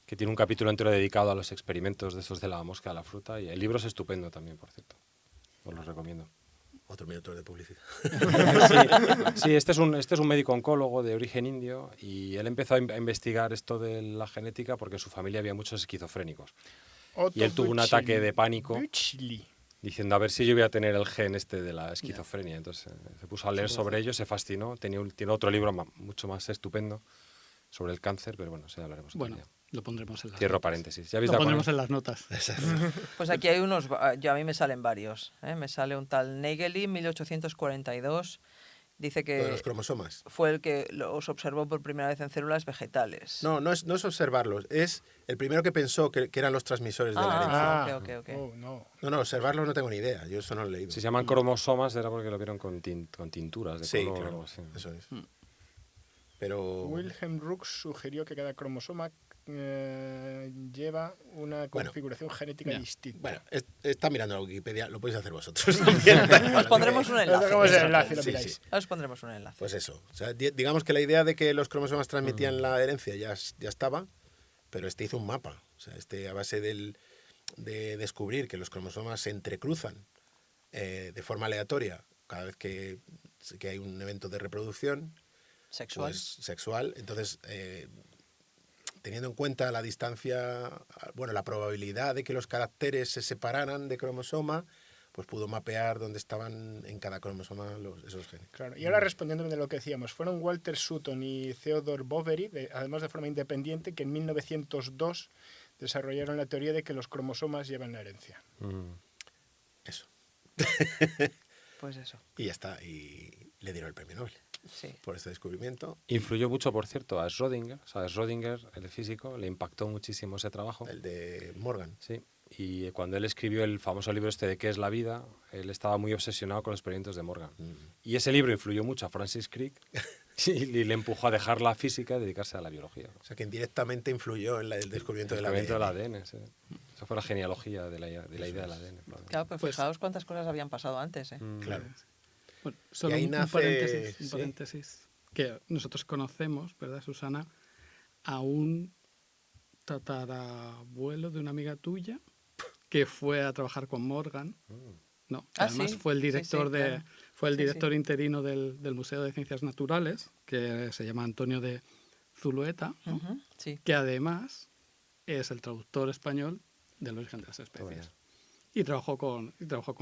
que tiene un capítulo entero dedicado a los experimentos de esos de la mosca de la fruta, y el libro es estupendo también, por cierto. Os lo recomiendo. Otro minuto de publicidad. Sí, este es un médico oncólogo de origen indio, y él empezó a investigar esto de la genética porque en su familia había muchos esquizofrénicos. Y él tuvo un ataque de pánico. Bütschli. diciendo a ver si yo voy a tener el gen este de la esquizofrenia. Entonces se puso a leer sobre ello, se fascinó. Tiene otro libro mucho más estupendo sobre el cáncer, pero bueno, eso ya hablaremos. Bueno, lo pondremos en las Cierro notas. paréntesis. ¿Ya habéis Lo dado pondremos con en las notas. Pues aquí hay unos, yo a mí me salen varios. Me sale un tal Nageli, 1842. Dice Lo de que los cromosomas. fue el que los observó por primera vez en células vegetales. No es observarlos, es el primero que pensó que eran los transmisores de la herencia. Ok. No. No, observarlos no tengo ni idea, yo eso no lo he leído. Si se llaman cromosomas era porque lo vieron con tinturas de Sí, color o claro, algo así. eso es. Pero Wilhelm Reich sugirió que cada cromosoma lleva una configuración genética distinta. bueno, está mirando la Wikipedia, lo podéis hacer vosotros también. Os pondremos un enlace. Dejamos el enlace, lo Sí, miráis. sí. Os pondremos un enlace. Pues eso. O sea, digamos que la idea de que los cromosomas transmitían la herencia ya estaba, pero este hizo un mapa. O sea, a base de descubrir que los cromosomas se entrecruzan de forma aleatoria cada vez que hay un evento de reproducción Sexual. pues, sexual. Entonces, teniendo en cuenta la distancia, bueno, la probabilidad de que los caracteres se separaran de cromosoma, pues pudo mapear dónde estaban en cada cromosoma esos genes. Claro. Y ahora respondiéndome de lo que decíamos, fueron Walter Sutton y Theodore Boveri, además de forma independiente, que en 1902 desarrollaron la teoría de que los cromosomas llevan la herencia. Eso. Pues eso. Y ya está. Y le dieron el premio Nobel Sí. por este descubrimiento. Influyó mucho, por cierto, a Schrödinger. O sea, a Schrödinger, el físico, le impactó muchísimo ese trabajo. El de Morgan. Sí. Y cuando él escribió el famoso libro este de ¿Qué es la vida?, él estaba muy obsesionado con los experimentos de Morgan. Y ese libro influyó mucho a Francis Crick y le empujó a dejar la física y dedicarse a la biología. O sea, que indirectamente influyó en el descubrimiento del ADN. del ADN, sí. Esa fue la genealogía de la idea del ADN. Claro, pero fijaos cuántas cosas habían pasado antes. Claro. Bueno, solo Y ahí un nace- paréntesis, que nosotros conocemos, ¿verdad, Susana? A un tatarabuelo de una amiga tuya que fue a trabajar con Morgan. No, que además sí. fue el Sí, director sí, claro. fue el Sí, director interino del Museo de Ciencias Naturales, que se llama Antonio de Zulueta, ¿no? Ujú, sí. Que además es el traductor español del origen de las especies. Y trabajó con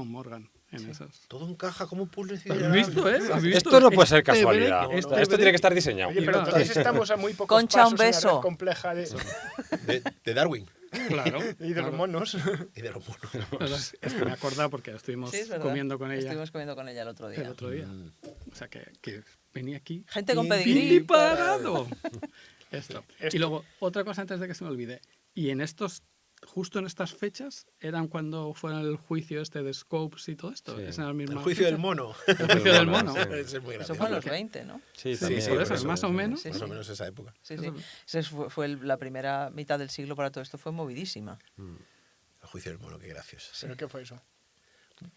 Morgan en esas. Todo encaja como un puzzle. ¿Has visto, eh? ¿Has visto? Esto no puede ser Este casualidad. break, este Esto tiene break. que estar diseñado. Oye, pero entonces estamos a muy pocos Concha, pasos un en la beso. red compleja De Darwin Claro. y de los monos. y de los monos. Es que me he acordado porque estuvimos Sí, es verdad. comiendo con ella Estuvimos comiendo con ella el otro día. el otro día. O sea, que venía aquí. Gente con ¡Pim, pedigrí. pim, parado! Esto. Y luego, otra cosa antes de que se me olvide. Y justo en estas fechas, eran cuando fue el juicio este de Scopes y todo esto. Sí. Es en la misma El juicio del fecha. mono. El juicio del mono. Sí. Ese es muy Eso gracioso. fue en los 20, ¿no? Sí, Sí, también. sí, Por eso, más o menos. Sí, Más o sí. menos esa época. Sí, sí. La primera mitad del siglo para todo esto fue movidísima. El juicio del mono, qué gracioso. ¿Pero qué fue eso?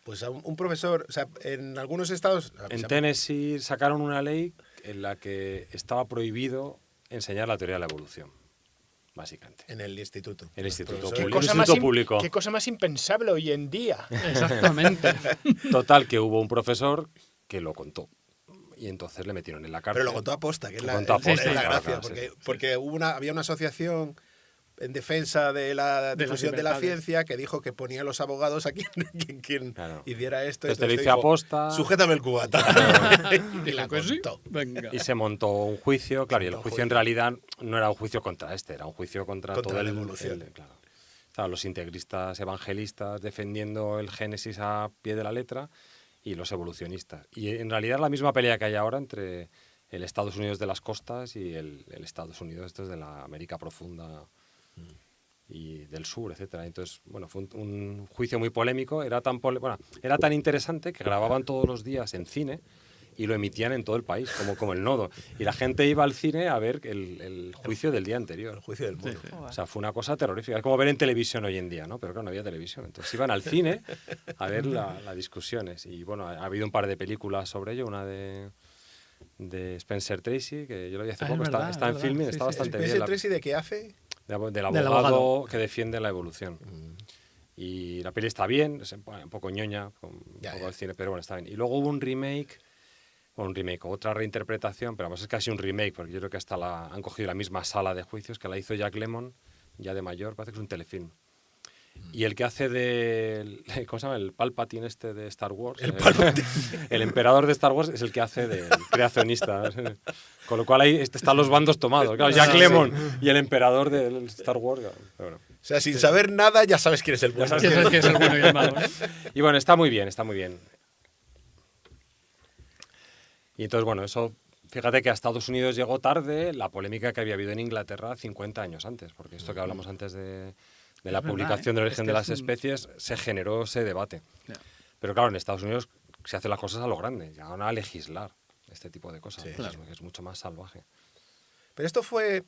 Pues a un profesor, o sea, en algunos estados... En Tennessee sacaron una ley en la que estaba prohibido enseñar la teoría de la evolución, básicamente. En el instituto. El instituto Profesor- público. Instituto público. Qué cosa más impensable hoy en día. Exactamente. Total, que hubo un profesor que lo contó. Y entonces le metieron en la cárcel. Pero lo contó aposta, que es Lo la, contó es aposta, la claro, gracia. claro, sí. Porque había una asociación en defensa de la difusión de la libertades. ciencia que dijo que ponía a los abogados a quien Claro. hiciera esto. Entonces te lo Entonces hice dijo, aposta. Sujétame el cubata. y la ¿Que sí? contó. Venga. Y se montó un juicio, claro, y el montó un juicio en juicio. realidad no era un juicio contra era un juicio contra todo la el... evolución. claro. Estaban los integristas evangelistas defendiendo el Génesis a pie de la letra y los evolucionistas. Y en realidad la misma pelea que hay ahora entre el Estados Unidos de las costas y el Estados Unidos estos de la América profunda y del sur, etcétera. Entonces, bueno, fue un juicio muy polémico, era tan interesante que grababan todos los días en cine y lo emitían en todo el país, como el nodo. Y la gente iba al cine a ver el juicio del día El anterior. juicio del mono. O sea, fue una cosa terrorífica. Es como ver en televisión hoy en día, ¿no? Pero claro, no había televisión. Entonces iban al cine a ver las discusiones. Y bueno, ha habido un par de películas sobre ello. Una de Spencer Tracy, que yo lo vi hace Ah, poco. es verdad, está en es verdad. filming, Sí, está sí. bastante ¿Es bien. el Tracy de qué hace? Del abogado. abogado que defiende la evolución. Y la peli está bien, es un poco ñoña, con un Ya, poco ya. de cine, pero bueno, está bien. Y luego hubo un remake, otra reinterpretación, pero vamos, es casi un remake, porque yo creo que hasta han cogido la misma sala de juicios que la hizo Jack Lemmon, ya de mayor, parece que es un telefilm. Y el que hace de... ¿Cómo se llama? El Palpatine este de Star Wars. El Palpatine. El emperador de Star Wars es el que hace del creacionista. Con lo cual ahí están los bandos tomados. Claro, Jack Lemmon y el emperador del Star Wars. Claro, pero bueno. O sea, sin saber nada ya sabes quién es el bueno. Ya sabes quién es el bueno y el malo, ¿no? Y bueno, está muy bien, está muy bien. Y entonces, bueno, eso... Fíjate que a Estados Unidos llegó tarde la polémica que había habido en Inglaterra 50 años antes, porque esto que hablamos antes de la publicación del origen de las especies se generó ese debate. Pero claro, en Estados Unidos se hacen las cosas a lo grande, llegaron a legislar este tipo de cosas, que es mucho más salvaje. Pero esto fue...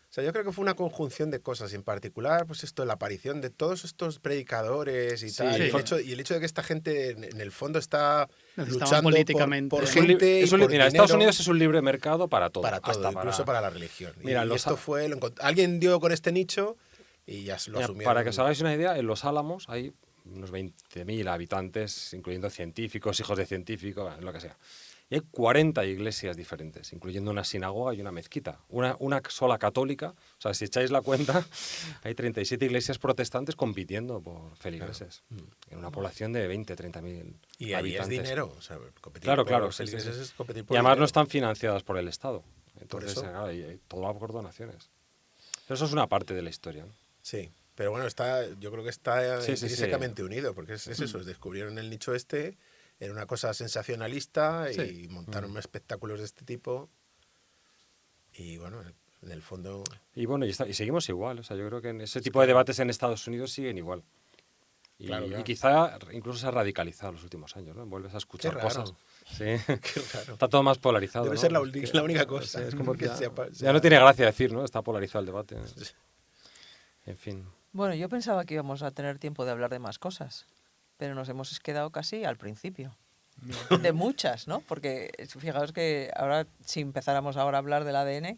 O sea, yo creo que fue una conjunción de cosas, en particular, pues esto, la aparición de todos estos predicadores y tal, y el hecho de que esta gente, en el fondo, está luchando políticamente por gente y por mira, Estados dinero. Unidos es un libre mercado para todo. Para todo, incluso para la religión. Mira, y esto fue... Alguien dio con este nicho y ya lo asumieron. Para que os hagáis una idea, en Los Álamos hay unos 20.000 habitantes, incluyendo científicos, hijos de científicos, lo que sea. Y hay 40 iglesias diferentes, incluyendo una sinagoga y una mezquita. Una sola católica. O sea, si echáis la cuenta, hay 37 iglesias protestantes compitiendo por feligreses. En una población de 20, 30.000 y ahí habitantes. es dinero. O sea, competir Claro, por claro. feligreses es competir Y por además dinero. no están financiadas por el Estado. Entonces, Por eso. claro, y todo va por donaciones. Pero eso es una parte de la historia, ¿no? Sí, pero bueno, yo creo que está Sí, intrínsecamente unido, porque es eso, descubrieron el nicho este, era una cosa sensacionalista y montaron espectáculos de este tipo y bueno, en el fondo... Y bueno, y seguimos igual. O sea, yo creo que en ese tipo de debates en Estados Unidos siguen igual. Y, Claro. y quizá incluso se ha radicalizado en los últimos años, ¿no? Vuelves a escuchar Qué raro. cosas. Sí. Qué raro. Está todo más polarizado. Debe ¿no? ser la única cosa. Sí, es como que que ya no tiene gracia decir, ¿no? Está polarizado el debate. En fin. Bueno, yo pensaba que íbamos a tener tiempo de hablar de más cosas, pero nos hemos quedado casi al principio. De muchas, ¿no? Porque fijaos que ahora, si empezáramos ahora a hablar del ADN,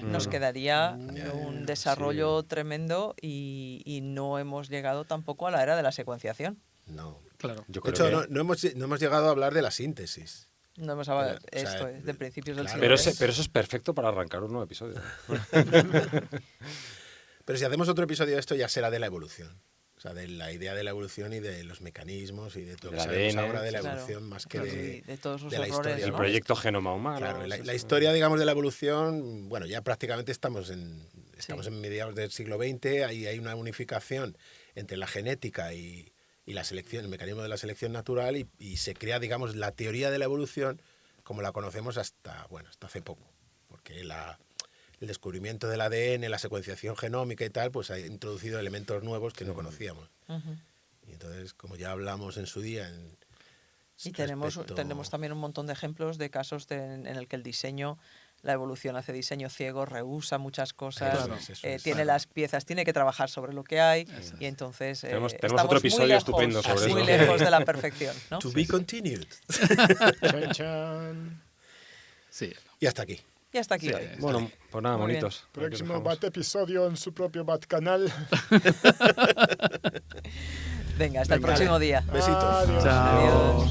nos quedaría un desarrollo tremendo y no hemos llegado tampoco a la era de la secuenciación. No. Claro. Yo De creo hecho, que- no hemos llegado a hablar de la síntesis. No hemos hablado Pero, o sea, de principios del claro. siglo pero eso es perfecto para arrancar un nuevo episodio. Pero si hacemos otro episodio de esto ya será de la evolución. O sea, de la idea de la evolución y de los mecanismos y de todo lo que Del sabemos ADN. ahora de la Claro. evolución más que de todos los de la errores, historia. El ¿no? proyecto Genoma Humano. Claro, la sí. historia, digamos, de la evolución, bueno, ya prácticamente estamos en mediados del siglo XX, ahí hay una unificación entre la genética y la selección, el mecanismo de la selección natural y se crea, digamos, la teoría de la evolución como la conocemos hasta hace poco, porque el descubrimiento del ADN, la secuenciación genómica y tal, pues ha introducido elementos nuevos que no conocíamos. Y entonces, como ya hablamos en su día... Y tenemos también un montón de ejemplos de casos en el que el diseño, la evolución hace diseño ciego, rehúsa muchas cosas, tiene las piezas, tiene que trabajar sobre lo que hay y entonces Tenemos estamos otro episodio muy lejos, estupendo sobre muy eso. lejos de la perfección, ¿no? To be continued. Chan, chan. Sí. Y hasta aquí. Y hasta aquí hoy. Bueno, pues nada, Muy bien. bonitos. Próximo Aquí dejamos. Bat episodio en su propio Bat canal. Venga, hasta el Venga, próximo día. Besitos. Adiós. Chao. Adiós.